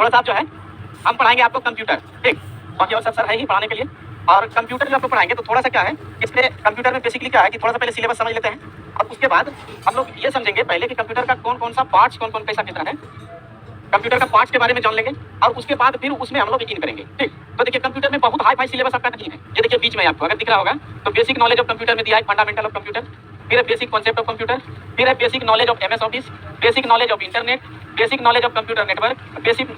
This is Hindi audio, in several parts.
थोड़ा सा आप जो है हम पढ़ाएंगे आपको कंप्यूटर, ठीक, बाकी और सब सर है ही पढ़ाने के लिए। और कंप्यूटर जो आपको पढ़ाएंगे तो थोड़ा सा क्या है, इसमें कंप्यूटर में बेसिकली क्या है कि थोड़ा सा पहले सिलेबस समझ लेते हैं और उसके बाद हम लोग ये समझेंगे पहले कि कंप्यूटर का कौन कौन सा पार्ट्स, कौन कौन कैसा कितना है, कंप्यूटर का पार्ट्स के बारे में जान लेंगे और उसके बाद फिर उसमें हम लोग यकीन करेंगे, ठीक। तो देखिए कंप्यूटर में बहुत हाई फाई सिलेबस आपका नहीं है, ये देखिए बीच में आपको अगर दिख रहा होगा तो बेसिक नॉलेज ऑफ कंप्यूटर में दिया है, फंडामेंटल ऑफ कंप्यूटर, फिर है बेसिक कॉन्सेप्ट ऑफ कंप्यूटर, फिर है basic knowledge of MS office, basic knowledge of internet, basic knowledge of computer network,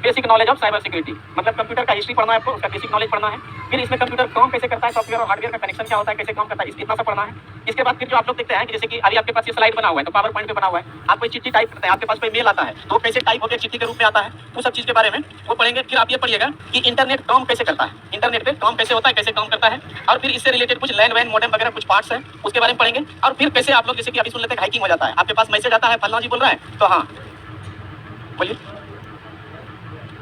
basic knowledge of cyber security. मतलब कंप्यूटर का हिस्ट्री पढ़ना है आपको, उसका बेसिक नॉलेज पढ़ना है। फिर इसमें कंप्यूटर काम कैसे करता है, सॉफ्टवेयर और हार्डवेयर का कनेक्शन क्या होता है, कैसे काम करता है, इतना सा पढ़ना है। इसके बाद फिर जो आप लोग देखते हैं कि जैसे कि अभी आपके पास ये स्लाइड बना हुआ है तो पावर पॉइंट पे बना हुआ है, आप कोई चिट्ठी टाइप करते हैं, आपके पास कोई मेल आता है तो कैसे टाइप होकर चिट्ठी के रूप में आता है, वो सब चीज के बारे में वो पढ़ेंगे। फिर आप ये पढ़िएगा कि इंटरनेट काम कैसे करता है, इंटरनेट पे काम कैसे होता है, कैसे काम करता है, और फिर इससे रिलेटेड कुछ लैंड वैन मोडेम वगैरह कुछ पार्ट्स है उसके बारे में पढ़ेंगे। और फिर कैसे आप लोग जैसे कि अभी सुन लेते हैं हैकिंग हो जाता है, आपके पास मैसेज आता है फल्ला जी बोल रहा है तो हाँ बोलिए,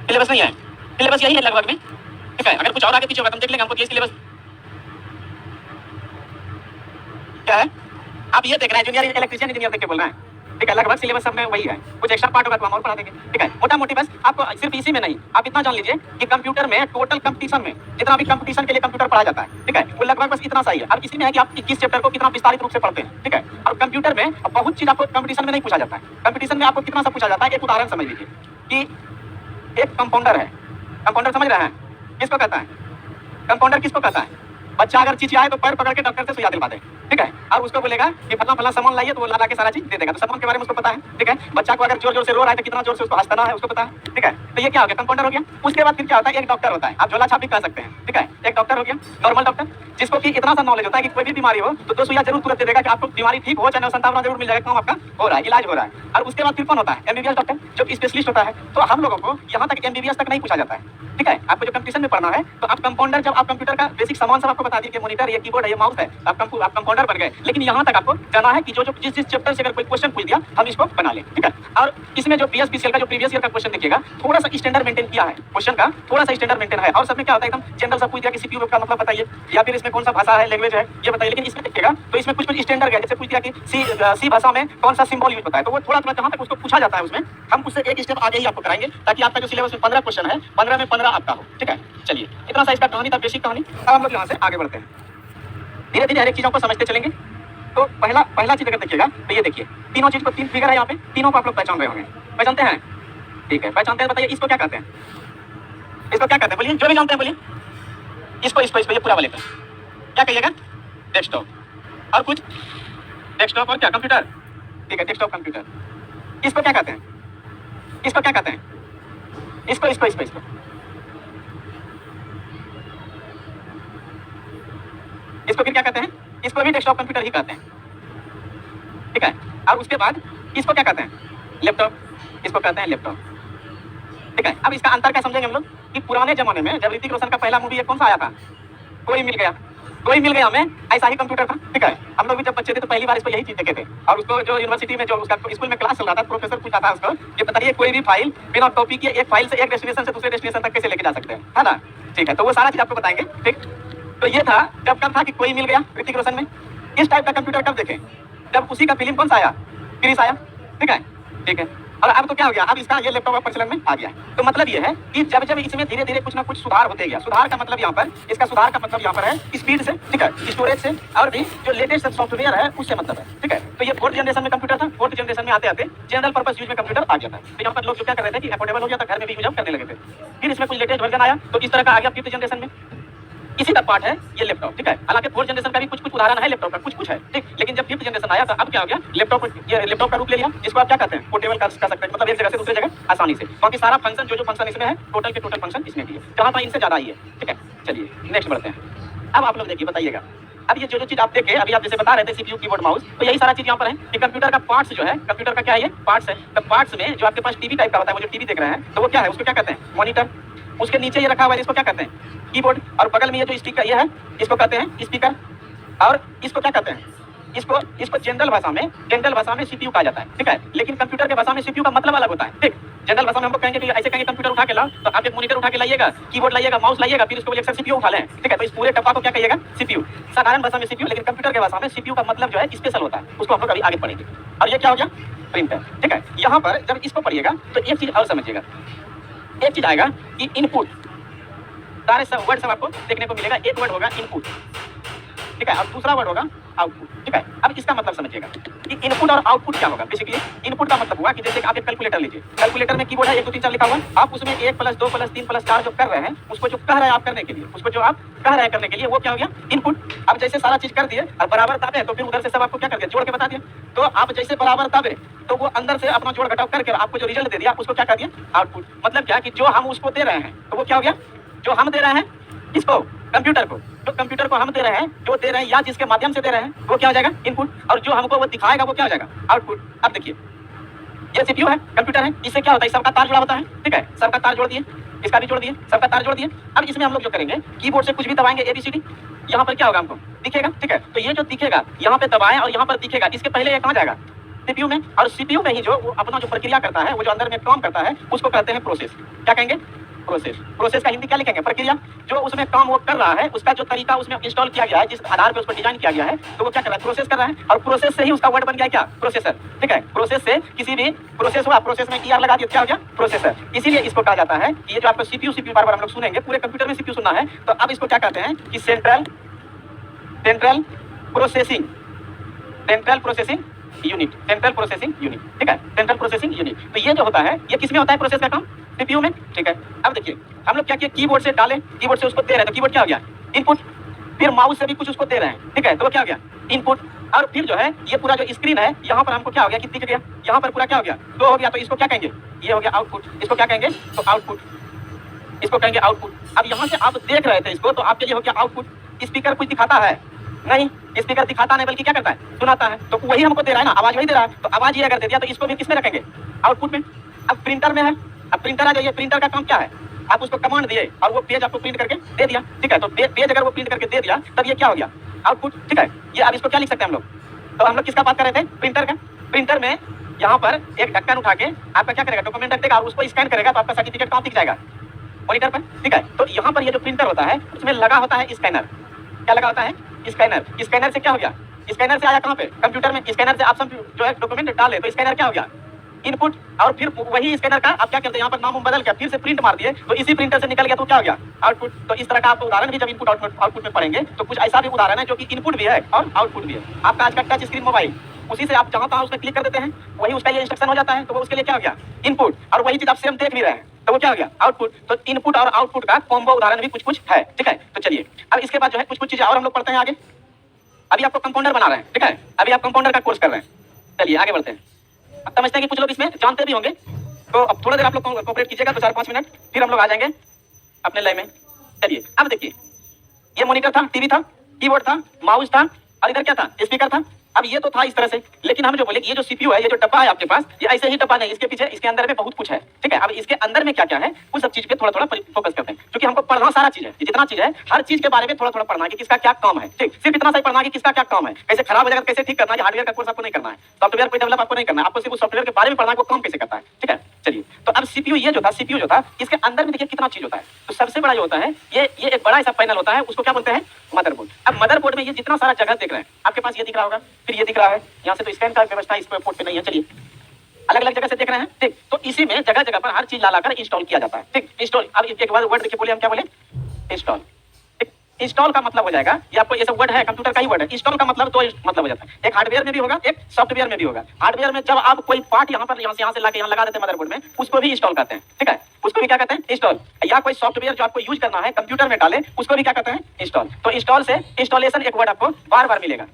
सिलेबस नहीं है, सिलेबस यही है लगभग में, ठीक है। अगर कुछ और आगे पीछे होगा तो हम देख लेंगे, हमको ये सिलेबस क्या है आप ये देख रहे हैं, जूनियर इलेक्ट्रिशियन इंजीनियर देख के बोल रहे हैं, ठीक है। लगभग सिलेबस सब में वही है, कुछ एक्स्ट्रा पार्ट होगा तो हम और पढ़ा देंगे, ठीक है। मोटा मोटी बस आपको सिर्फ इसी में नहीं, आप इतना जान लीजिए कि कंप्यूटर में टोटल कंपटीशन में जितना भी कंपटीशन के लिए कंप्यूटर पढ़ा जाता है, ठीक है, वो लगभग बस इतना सही है। अब इसी में है कि आप 21 चैप्टर को कितना विस्तारित रूप से पढ़ते हैं, ठीक है। और कंप्यूटर में बहुत चीज आपको कंपटीशन में नहीं पूछा जाता है, कंपटीशन में आपको कितना सा पूछा जाता है। एक उदाहरण समझ लीजिए कि एक कंपाउंडर है, कंपाउंडर समझ रहे हैं किसको कहता है, कंपाउंडर किसको कहता है, बच्चा अगर चिचियाए तो पैर पकड़ के डॉक्टर से सुइया दिलवा दे, ठीक है, और उसको बोलेगा कि फला फला सामान लाइए तो वो ला के सारा चीज दे देगा, तो सामान के बारे में उसको पता है, ठीक है। बच्चा को अगर जोर जोर से रो रहा है तो कितना जोर से उसको हंसना है उसको पता है, ठीक है। तो ये क्या हो गया, कंपाउंडर हो गया। उसके बाद फिर क्या होता है, एक डॉक्टर होता है, आप झोला छाप भी कह सकते हैं, ठीक है। एक डॉक्टर हो गया नॉर्मल डॉक्टर, जिसको कि इतना सा नॉलेज होता है कि कोई भी बीमारी हो तो 2 सुइया जरूर तुरंत दे देगा कि आपको बीमारी ठीक हो चाहे संतावना जरूर मिल जाएगा, काम आपका हो रहा है, इलाज हो रहा है। और उसके बाद फिर कौन होता है, एमबीबीएस डॉक्टर, जो स्पेशलिस्ट होता है। तो हम लोगों को यहाँ तक एमबीबीएस तक नहीं पूछा जाता है, ठीक है। आपको जो कंपटीशन में पढ़ना है तो आप कंपाउंडर, जब आप कंप्यूटर का बेसिक सामान सब आपको बता दिए कि मॉनिटर, ये कीबोर्ड है, ये माउस है, आप कंपाउंडर बन गए। लेकिन यहाँ तक आपको जाना है कि जो जिस चैप्टर से अगर कोई क्वेश्चन पूछ दिया हम इसको बना लें, ठीक है। और इसमें जो बीएसपीसीएल का जो प्रीवियस ईयर का क्वेश्चन देखिएगा, थोड़ा सा स्टैंडर्ड मेंटेन किया है, क्वेश्चन का थोड़ा सा स्टैंडर्ड मेंटेन है। और सब में क्या होता है एकदम जनरल सब पूछ दिया कि सीपीयू का मतलब बताइए, या फिर इसमें कौन सा भाषा है, लैंग्वेज है, ये बताइए। लेकिन इसमें देखिएगा तो इसमें कुछ स्टैंडर्ड है, जैसे पूछ दिया कि सी भाषा में कौन सा सिंबल यूज होता है, तो वो थोड़ा थोड़ा जहाँ तक उसको पूछा जाता है उसमें हम उससे एक स्टेप आगे ही आपको कराएंगे, ताकि आपका जो सिलेबस में 15 क्वेश्चन है 15 में 15 आपका हो, ठीक है। चलिए इतना सा इसका कहानी था, बेसिक कहानी। अब हम लोग यहाँ से आगे बढ़ते हैं, धीरे धीरे हर एक चीजों को समझते चलेंगे। तो पहला चीज अगर देखिएगा तो ये देखिए, तीनों चीज को, 3 फिगर है यहाँ पे, तीनों को आप लोग पहचान रहे होंगे, पहचानते हैं, ठीक है। पहचानते हैं, बताइए इसको क्या कहते हैं, इसको क्या कहते हैं, बोलिए जो भी जानते हैं बोलिए। इसको ये पूरा वाले पे क्या कहिएगा, डेस्कटॉप। और कुछ डेस्कटॉप और क्या, कंप्यूटर, ठीक है, डेस्कटॉप कंप्यूटर। इसको क्या कहते हैं, इसको क्या कहते हैं, इसको फिर क्या कहते हैं, इसको भी डेस्कटॉप कंप्यूटर ही कहते हैं, ठीक है। और उसके बाद इसको क्या कहते हैं, लैपटॉप, इसको कहते हैं लैपटॉप, ठीक है। अब इसका अंतर क्या समझेंगे हम लोग कि पुराने जमाने में जब ऋतिक रोशन का पहला मूवी कौन सा आया था, कोई मिल गया में ऐसा ही कंप्यूटर था, ठीक है। हम लोग भी जब बच्चे थे तो पहली बार इसको यही चीज देखे थे। और उसको जो यूनिवर्सिटी में जो उसका स्कूल में क्लास चल रहा था, प्रोफेसर पूछा था उसको कि बताइए कोई भी फाइल बिना कॉपी किए एक फाइल से एक डेस्टिनेशन से दूसरे डेस्टिनेशन तक कैसे लेके जा सकते हैं, है ना, ठीक है। तो वो सारा चीज आपको बताएंगे, ठीक। तो ये था जब कब था कि कोई मिल गया ऋतिक रोशन में। इस टाइप का कंप्यूटर कब देखे, जब उसी का फिल्म कौन सा आया, क्रिस आया, ठीक है। और अब तो क्या हो गया, अब इसका ये लैपटॉप प्रचलन में आ गया। तो मतलब ये है कि जब जब इसमें धीरे धीरे कुछ ना कुछ सुधार होते गया, सुधार का मतलब यहाँ पर, इसका सुधार का मतलब यहाँ पर है स्पीड से, ठीक है, स्टोरेज से, और भी जो लेटेस्ट सॉफ्टवेयर है उससे मतलब है, ठीक है। तो ये 4th जनरेशन में कंप्यूटर था, 4th जनरेशन में आते आते जनरल पर्पस यूज में कंप्यूटर आ गया था। तो यहाँ पर लोग जो क्या कर रहे थे कि अफोर्डेबल हो गया था, घर में भी यूज करने लगे थे। फिर इसमें कुछ लेटेस्ट वर्जन आया तो इस तरह का आ गया 5th जनरेशन में। इसी का पार्ट है ये लैपटॉप, ठीक है। हालांकि 4th जनरेशन का भी कुछ उदाहरण है लैपटॉप का, कुछ है, ठीक। लेकिन जब 5th जनरेशन आया तो अब क्या हो गया, लैपटॉप का रूप ले लिया, जिसको आप क्या कहते हैं, पोर्टेबल कर सकते हैं, मतलब एक जगह से दूसरी जगह आसानी से। बाकी सारा फंक्शन जो फंक्शन इसमें है, टोटल के टोटल फंक्शन इसमें भी है, जहाँ पर इनसे ज्यादा ही है, ठीक है। चलिए नेक्स्ट बढ़ते हैं। अब आप लोग देखिए, बताइएगा अब ये जो चीज आप देखे, अभी आप जैसे बता रहे थे सीपीयू, कीबोर्ड, माउस, तो यही सारा चीज यहाँ पर है कि कंप्यूटर का पार्ट्स जो है, कंप्यूटर का क्या है, ये पार्ट्स है। तो पार्ट्स में जो आपके पास टीवी टाइप का होता है, वो जो टीवी देख रहे हैं तो वो क्या है, उसको क्या कहते हैं, मॉनिटर। उसके नीचे ये रखा हुआ है, इसको क्या कहते हैं, कीबोर्ड। और बगल में ये जो स्पीकर ये है, इसको कहते हैं स्पीकर। और इसको क्या कहते हैं, इसको जनरल भाषा में सीपीयू कहा जाता है, ठीक है। लेकिन कंप्यूटर के भाषा में सीपीयू का मतलब अलग होता है, ठीक। जनरल भाषा में हम लोग कहेंगे कि ऐसे कहेंगे कंप्यूटर उठा के लाओ तो आप एक मॉनिटर उठा के लाइएगा, कीबोर्ड लाइएगा, माउस लाइएगा, फिर उसको बोलिए सीपीयू उठा लें, ठीक है। तो इस पूरे डब्बा को क्या कहिएगा, सीपीयू। साधारण भाषा में सीपीयू, लेकिन कंप्यूटर के भाषा में सीपीयू का मतलब जो है स्पेशल होता है, उसको हम लोग अभी आगे पढ़ेंगे। और ये क्या हो गया, प्रिंटर, ठीक है। यहाँ पर जब इसको पढ़िएगा तो एक चीज और समझिएगा, एक चीज आएगा कि इनपुट, सारे सब वर्ड सब आपको देखने को मिलेगा। एक वर्ड होगा इनपुट, ठीक है, और दूसरा वर्ड होगा आउटपुट, ठीक है। अब इसका मतलब समझिएगा कि इनपुट और आउटपुट क्या होगा। बेसिकली इनपुट का मतलब हुआ कि जैसे आप एक कैलकुलेटर लीजिए, कैलकुलेटर में कीबोर्ड है 1 2 3 4 लिखा हुआ, आप उसमें 1 + 2 + 3 + 4 जो कर रहे हैं, उसको जो कह रहे हैं आप करने के लिए, उसको जो आप कह रहे हैं करने के लिए, वो क्या हो गया इनपुट। अब जैसे सारा चीज कर दिए और बराबर दाबे तो फिर उधर से सब आपको क्या कर दिया, जोड़ के बता दिया। तो आप जैसे बराबर दाबे तो वो अंदर से अपना जोड़ घटाव करके आपको जो रिजल्ट दे दिया उसको क्या कर दिया आउटपुट। मतलब क्या कि जो हम उसको दे रहे हैं तो वो क्या हो गया, जो हम दे रहे हैं किसको, कंप्यूटर को, जो कंप्यूटर को हम दे रहे हैं, जो दे रहे हैं या जिसके माध्यम से दे रहे हैं वो क्या हो जाएगा इनपुट, और जो हमको वो दिखाएगा वो क्या हो जाएगा आउटपुट। अब देखिए ये सीपीयू है, कंप्यूटर है, इससे क्या होता है, सबका तार जुड़ा होता है, ठीक है, सबका तार जोड़ दिए, इसका भी जोड़ दिए, सबका तार जोड़ दिए। अब इसमें हम लोग जो करेंगे कीबोर्ड से कुछ भी दबाएंगे ABCD, यहाँ पर क्या होगा हमको दिखेगा, ठीक है। तो ये जो दिखेगा यहाँ पे दबाएं और यहाँ पर दिखेगा, इसके पहले ये कहाँ जाएगा सीपीयू में, और सीपीयू में ही जो वो अपना जो प्रक्रिया करता है, वो जो अंदर में काम करता है उसको कहते हैं प्रोसेस। क्या कहेंगे, प्रोसेस। प्रोसेस का हिंदी क्या लिखेंगे, प्रक्रिया। जो उसमें काम वो कर रहा है उसका जो तरीका उसमें इंस्टॉल किया गया है, जिस आधार पे उसको डिजाइन किया गया है, तो वो क्या कर रहा है, प्रोसेस कर रहा है। और प्रोसेस से ही उसका वर्ड बन गया क्या, प्रोसेसर, ठीक है। प्रोसेस से किसी भी प्रोसेस हुआ, प्रोसेस में ER लगा दिया, क्या हो गया प्रोसेसर। इसीलिए इसको कहा जाता है कि ये जो आपको सीपीयू बार बार हम लोग सुनेंगे, पूरे कंप्यूटर में सीपीयू सुनना है, तो अब इसको क्या कहते हैं कि central processing unit, central processing unit, ठीक है, सेंट्रल प्रोसेसिंग यूनिट। तो ये जो होता है ये किसमें होता है प्रोसेस का काम, सीपीयू में, ठीक है। अब देखिए हम लोग क्या किया, कीबोर्ड से डाले, कीबोर्ड से उसको दे रहे हैं तो कीबोर्ड क्या हो गया इनपुट, फिर माउस से भी कुछ उसको दे रहे हैं, ठीक है, तो वो क्या हो गया इनपुट। और फिर जो है ये पूरा जो स्क्रीन है यहाँ पर हमको क्या हो गया कि दिख गया, यहाँ पर पूरा क्या हो गया दो हो गया, तो इसको क्या कहेंगे, ये हो गया आउटपुट। इसको क्या कहेंगे, तो आउटपुट, इसको कहेंगे आउटपुट। अब यहाँ से आप देख रहे थे इसको, तो आपके लिए हो गया आउटपुट। स्पीकर कुछ दिखाता है नहीं, स्पीकर दिखाता नहीं बल्कि क्या करता है सुनाता है, तो वही हमको दे रहा है ना, आवाज वही दे रहा है, तो आवाज ये अगर दे दिया तो इसको भी किसमें रखेंगे आउटपुट में। अब प्रिंटर में है, अब प्रिंटर आ जाइए, प्रिंटर का काम क्या है, आप उसको कमांड दिए और वो पेज आपको प्रिंट करके दे दिया, ठीक है। तो पेज अगर वो प्रिंट करके दे दिया तब ये क्या हो गया आउटपुट, ठीक है। ये अब इसको क्या लिख सकते हैं हम लोग, तो हम लोग किसका बात कर रहे थे, प्रिंटर का। प्रिंटर में यहाँ पर एक ढक्कन उठा के आपका क्या करेगा, डॉक्यूमेंट रख देगा और उसको स्कैन करेगा, तो आपका सर्टिफिकेट कहाँ दिख जाएगा मॉनिटर पर, ठीक है। तो यहाँ पर ये जो प्रिंटर होता है उसमें लगा होता है स्कैनर। क्या लगा होता है स्कैनर। स्कैनर से क्या हो गया, स्कैनर से आया कहाँ पे कंप्यूटर में, स्कैनर से आप सब जो है डॉक्यूमेंट डाले तो स्कैनर क्या हो गया इनपुट, और फिर वही स्कैनर का आप क्या करते हैं यहाँ पर नाम बदल के फिर से प्रिंट मार दिए, तो इसी प्रिंटर से निकल गया, तो क्या हो गया आउटपुट। तो इस तरह का आपको उदाहरण भी जब इनपुट आउटपुट में पढ़ेंगे तो कुछ ऐसा भी उदाहरण है जो कि इनपुट भी है और आउटपुट भी है। आपका आज का टच स्क्रीन मोबाइल, उसी से आप जहाँ तहाँ उसमें क्लिक कर देते हैं, वही उसका ये इंस्ट्रक्शन हो जाता है, तो वो उसके लिए क्या हो गया इनपुट। और वही चीज आपसे हम देख भी रहे हैं तो वो क्या हो गया आउटपुट। तो इनपुट और आउटपुट का कॉम्बो उदाहरण भी कुछ कुछ है, ठीक है। तो चलिए अब इसके बाद जो है कुछ कुछ चीजें और हम लोग पढ़ते हैं आगे। अभी आपको कंपाउंडर बना रहे हैं, ठीक है, अभी आप कंपाउंडर का कोर्स कर रहे हैं। चलिए आगे बढ़ते हैं। अब समझते हैं कि कुछ लोग इसमें जानते भी होंगे, तो अब थोड़ा देर आप लोग कोऑपरेट कीजिएगा, तो 4-5 मिनट, फिर हम लोग आ जाएंगे अपने लाइन में। चलिए अब देखिए, ये मॉनिटर था, टीवी था, कीबोर्ड था, माउस था, और इधर क्या था स्पीकर था। अब ये तो था इस तरह से, लेकिन हम जो बोले ये जो सीपीयू है, ये जो डब्बा है आपके पास, ये ऐसे ही डब्बा नहीं, इसके पीछे इसके अंदर में बहुत कुछ है, ठीक है। अब इसके अंदर में क्या क्या है उस सब चीज पे थोड़ा थोड़ा फोकस करते हैं, क्योंकि हमको पढ़ना सारा चीज है, जितना चीज है हर चीज के बारे में थोड़ा थोड़ा पढ़ना है कि किसका क्या काम है, ठीक। सिर्फ इतना सही पढ़ना है कि किसका क्या काम है, कैसे खराब हो जाएगा कैसे ठीक करना है। हार्डवेयर का कोर्स आपको नहीं करना है, सॉफ्टवेयर को डेवलप आपको नहीं करना है, आपको सिर्फ सॉफ्टवेयर के बारे में पढ़ना है, वो काम कैसे करता है, ठीक है। चलिए तो अब सीपीयू ये जो था, सीपीयू जो था, इसके अंदर में देखिए कितना चीज होता है। तो सबसे बड़ा जो होता है ये एक बड़ा ऐसा पैनल होता है, उसको क्या बोलते हैं मदरबोर्ड। अब मदरबोर्ड में ये जितना सारा जगह देख रहे हैं, आपके पास ये दिख रहा होगा, फिर ये दिख रहा है, यहाँ से तो स्कैन का व्यवस्था इस पोर्ट पे नहीं है। चलिए अलग अलग जगह से देख रहे हैं, ठीक। तो इसी में जगह जगह पर हर चीज ला लाकर इंस्टॉल किया जाता है, ठीक। इंस्टॉल, अब एक बार वर्ड देखिए, बोले हम क्या बोले इंस्टॉल। इंस्टॉल का मतलब हो जाएगा, ये आपको ये सब वर्ड है कंप्यूटर का ही वर्ड है। इंस्टॉल का मतलब दो मतलब हो जाता है, एक हार्डवेयर में भी होगा, एक सॉफ्टवेयर में भी होगा। हार्डवेयर में जब आप कोई पार्ट यहाँ से लाके यहाँ लगा देते हैं मदरबोर्ड में, उसको भी इंस्टॉल करते हैं, ठीक है, उसको भी क्या कहते हैं इंस्टॉल। या कोई सॉफ्टवेयर जो आपको यूज करना है कंप्यूटर में डाले, उसको भी क्या कहते हैं इंस्टॉल। तो इंस्टॉल से इंस्टॉलेशन एक वर्ड आपको बार बार मिलेगा,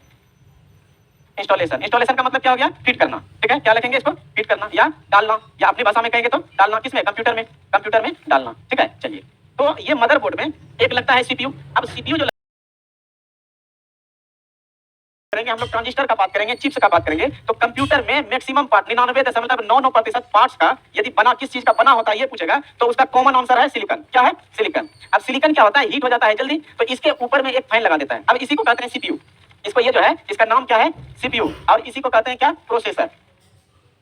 इंस्टॉलेशन। इंस्टॉलेशन का मतलब क्या हो गया फिट करना, ठीक है। क्या लिखेंगे इसको, फिट करना या डालना, या अपनी भाषा में कहेंगे तो डालना, किसमें कंप्यूटर में डालना, ठीक है। चलिए तो ये मदरबोर्ड में एक लगता है सीपीयू। अब सीपीयू जो करेंगे हम लोग ट्रांजिस्टर का बात करेंगे, चिप्स का बात करेंगे, तो कंप्यूटर में मैक्सिमम पार्ट 99.99% पार्ट्स का यदि बना किस चीज का बना होता है ये पूछेगा, तो उसका कॉमन आंसर है सिलिकॉन। क्या है सिलिकॉन। अब सिलिकॉन क्या होता है, हीट हो जाता है जल्दी, तो इसके ऊपर में एक फैन लगा देता है। अब इसी को कहते हैं सीपीयू। इसको ये जो है इसका नाम क्या है सीपीयू, और इसी को कहते हैं क्या प्रोसेसर,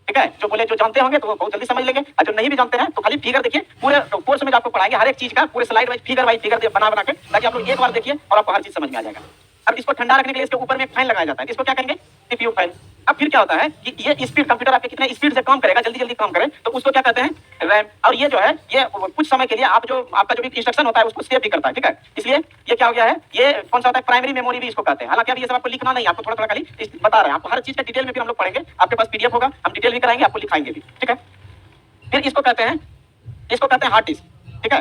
ठीक है। जो बोले जो जानते होंगे तो वो बहुत जल्दी समझ लेंगे, और जो नहीं भी जानते हैं तो खाली फिगर देखिए, पूरे कोर्स में आपको पढ़ाएंगे हर एक चीज का पूरे स्लाइड वाइज फिगर बना के, ताकि आप लोग एक बार देखिए और आपको हर चीज समझ में आ जाएगा। अब इसको ठंडा रखने के लिए इसके ऊपर में एक फैन लगाया जाता है, इसको क्या कहेंगे? CPU fan. अब फिर क्या होता है कि ये स्पीड कंप्यूटर आपके कितने स्पीड से काम करेगा, जल्दी जल्दी काम करे, तो उसको क्या कहते हैं? रैम। और ये जो है ये कुछ समय के लिए आप जो आपका जो भी इंस्ट्रक्शन होता है उसको सेव भी करता है, ठीक है। इसलिए ये क्या हो गया है, ये कौन सा होता है? प्राइमरी मेमोरी भी इसको कहते हैं। हालांकि अभी ये सब आपको लिखना नहीं, आपको थोड़ा थोड़ा खाली बता रहे हैं, आपको हर चीज का डिटेल में फिर हम लोग पढ़ेंगे, आपके पास पीडीएफ होगा, हम डिटेल भी कराएंगे, आपको लिखाएंगे भी, ठीक है। फिर इसको कहते हैं हार्ड डिस्क, ठीक है।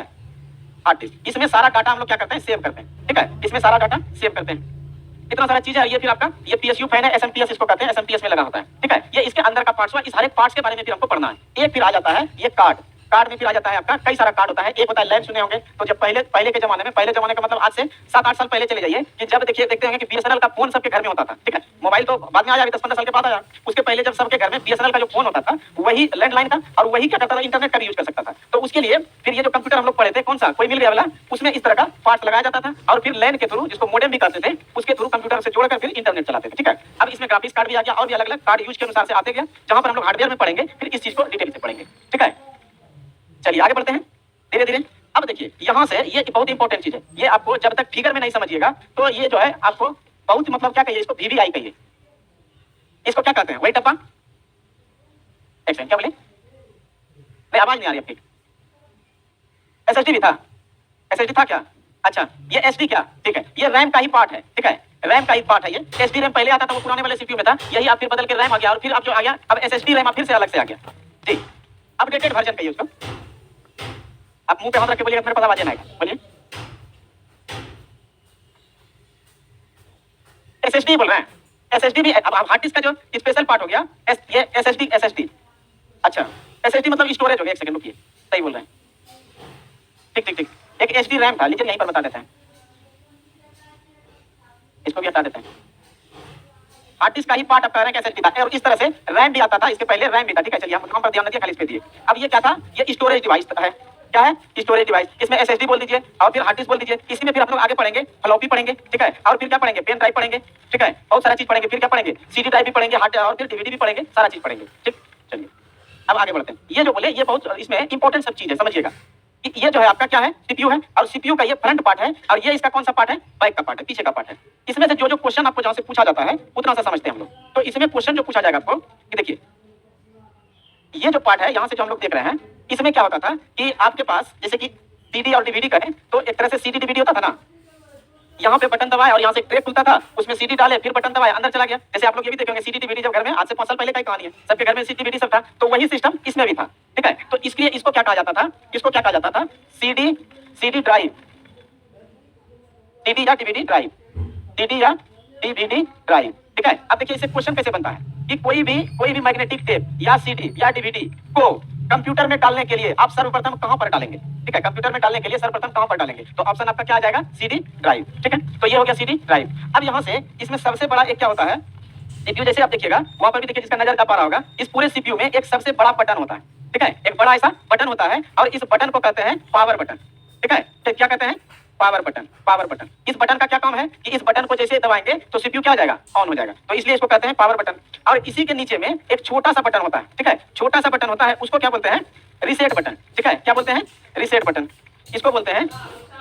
हार्ड डिस्क, इसमें सारा डाटा हम लोग क्या करते हैं? सेव करते हैं, ठीक है। इसमें सारा डाटा सेव करते हैं, इतना सारा चीज है। ये फिर आपका ये पीएसयू फैन है, एसएमपीएस इसको कहते हैं, एसएमपीएस में लगा होता है, ठीक है। ये इसके अंदर का पार्ट्स हुआ, इस हर एक पार्ट्स के बारे में फिर हमको पढ़ना है। एक फिर आ जाता है ये कार्ड, कार्ड में फिर आ जाता है आपका कई सारा कार्ड होता है। एक होता है लैन, सुने होंगे। तो जब पहले के जमाने में, पहले जमाने का मतलब आज से 7-8 साल पहले चले जाइए, कि जब देखते होंगे कि बीएसएनएल का फोन सबके घर में होता था, ठीक है। मोबाइल तो बाद में आया, 10-15 साल के बाद आया। उसके पहले जब सबके घर में बीएसएनएल का जो फोन होता था, वही लैंडलाइन था, और वही क्या करता था? इंटरनेट का भी यूज कर सकता था। तो उसके लिए फिर ये जो कंप्यूटर हम लोग पढ़े थे, कौन सा? कोई मिल गया वाला, उसमें इस तरह का पार्ट लगाया जाता था, और फिर लैन के थ्रू, जिसको मोडेम भी कहते थे, उसके थ्रू कंप्यूटर से जोड़कर फिर इंटरनेट चलाते थे, ठीक है। अब इसमें ग्राफिक्स कार्ड भी आ गया, और भी अलग अलग कार्ड यूज के अनुसार से आते गया, जहां पर हम लोग हार्डवेयर में पढ़ेंगे, फिर इस चीज को डिटेल से पढ़ेंगे, ठीक है। चलिए आगे बढ़ते हैं धीरे धीरे। अब देखिए यहां से ये बहुत इंपॉर्टेंट चीज है, ये आपको जब तक फिगर में नहीं समझिएगा तो ये जो है आपको बहुत मतलब क्या कहिए, इसको वीवीआई कहिए। इसको क्या कहते हैं? वही डब्बा, एक सेकंड, क्या बोले? नहीं, आवाज नहीं आ रही आपकी। एसएसडी भी था, एसएसडी था क्या? अच्छा, ये एसडी क्या? ठीक है, ये रैम का ही पार्ट है, ठीक है, रैम का ही पार्ट है ये। एसडी रैम पहले आता था, वो पुराने वाले सीपीयू में था, यही आप फिर बदल के रैम आ गया, और फिर आप जो आ गया अब एसएसडी रैम फिर से अलग से आ गया, ठीक। अपडेटेड वर्जन कहिए उसको। आप मुंह पे हाथ रख के बोलिएगा, मेरे पास आवाज नहीं आएगा, बोलिए। एसएसडी बोल रहे हैं, एसएसडी भी। अब हार्ड डिस्क का जो स्पेशल पार्ट हो गया, ये एसएसडी। अच्छा, एसएसडी मतलब स्टोरेज हो गया। एक सेकंड रुकिए, सही बोल रहे हैं, ठीक। एक एसडी रैम था, लीजिए यहीं पर बता देते हैं, इसको भी हटा देते हैं। हार्ड डिस्क का ही पार्ट आप कह रहे हैं एसएसडी था, और इस तरह से रैम भी आता था, इसके पहले रैम भी था, ठीक है। चलिए हम काम पर ध्यान दीजिए, खाली इस पे दिए। अब ये क्या था? ये स्टोरेज डिवाइस है। क्या है? Storage device. इसमें एसएसडी बोल दीजिए, और फिर हार्ड डिस्क बोल दीजिए। इसी में फिर हम लोग आगे पढ़ेंगे, फ्लॉपी पढ़ेंगे, ठीक है, और फिर क्या पढ़ेंगे? पेन ड्राइव पढ़ेंगे, ठीक है, बहुत सारा चीज पढ़ेंगे। फिर क्या पढ़ेंगे? सीडी ड्राइव भी पढ़ेंगे, हार्ड, और फिर डीवीडी भी पढ़ेंगे, सारा चीज पढ़ेंगे, ठीक। चलिए अब आगे बढ़ते हैं। ये जो बोले ये बहुत इसमें इंपॉर्टेंट सब चीज है, समझिएगा। ये जो है आपका क्या है? सीपीयू है, और सीपीयू का ये फ्रंट पार्ट है, और ये इसका कौन सा पार्ट है? बैक का पार्ट है, पीछे का पार्ट है। इसमें से जो क्वेश्चन आपको जहां से पूछा जाता है उतना सा समझते हैं हम लोग। तो इसमें क्वेश्चन जो पूछा जाएगा आपको, कि देखिए ये जो पार्ट है यहाँ से जो हम लोग देख रहे हैं, इसमें क्या होता था कि आपके पास जैसे कि सीडी और डीवीडी करें, तो एक तरह से सीडी डीवीडी होता था ना, यहाँ पे बटन दबाए और यहाँ से एक ट्रे खुलता था, उसमें सीडी डाले, फिर बटन दबाए, अंदर चला गया। जैसे आप लोग ये भी देखेंगे सीडी डीवीडी जब घर में आज से 5 साल पहले का ही कहानी है, सबके घर में सीडी डीवीडी सब था, तो वही सिस्टम इसमें भी था, ठीक है। तो इसलिए इसको क्या कहा जाता था? इसको क्या कहा जाता था? सीडी ड्राइव, सीडी या डीवीडी ड्राइव, सीडी या डीवीडी ड्राइव, ठीक है। अब देखिए इससे क्वेश्चन कैसे बनता है कि कोई भी मैग्नेटिक टेप या सीडी या डीवीडी को कंप्यूटर में डालने के लिए आप सर्वप्रथम कहां पर डालेंगे? ठीक है, कंप्यूटर में डालने के लिए सर्वप्रथम कहां पर डालेंगे? तो ऑप्शन आपका क्या आ जाएगा? सीडी ड्राइव, ठीक है। तो ये हो गया सीडी ड्राइव। अब यहां से इसमें सबसे बड़ा एक क्या होता है? सीपीयू जैसे आप देखिएगा वहां पर भी देखिए, जिसका नजर जा पा रहा होगा, इस पूरे सीपीयू में एक सबसे बड़ा बटन होता है, ठीक है, एक बड़ा ऐसा बटन होता है, और इस बटन को कहते हैं पावर बटन, ठीक है। तो क्या कहते हैं? Power button, power button. इस बटन का क्या काम है कि इस बटन को जैसे दबाएंगे तो सीपीयू क्या हो जाएगा? ऑन हो जाएगा। तो इसलिए इसको कहते हैं पावर बटन। और इसी के नीचे में एक छोटा सा बटन होता है, ठीक है, छोटा सा बटन होता है, उसको क्या बोलते हैं? रीसेट बटन, ठीक है। क्या बोलते हैं? रीसेट बटन, इसको बोलते हैं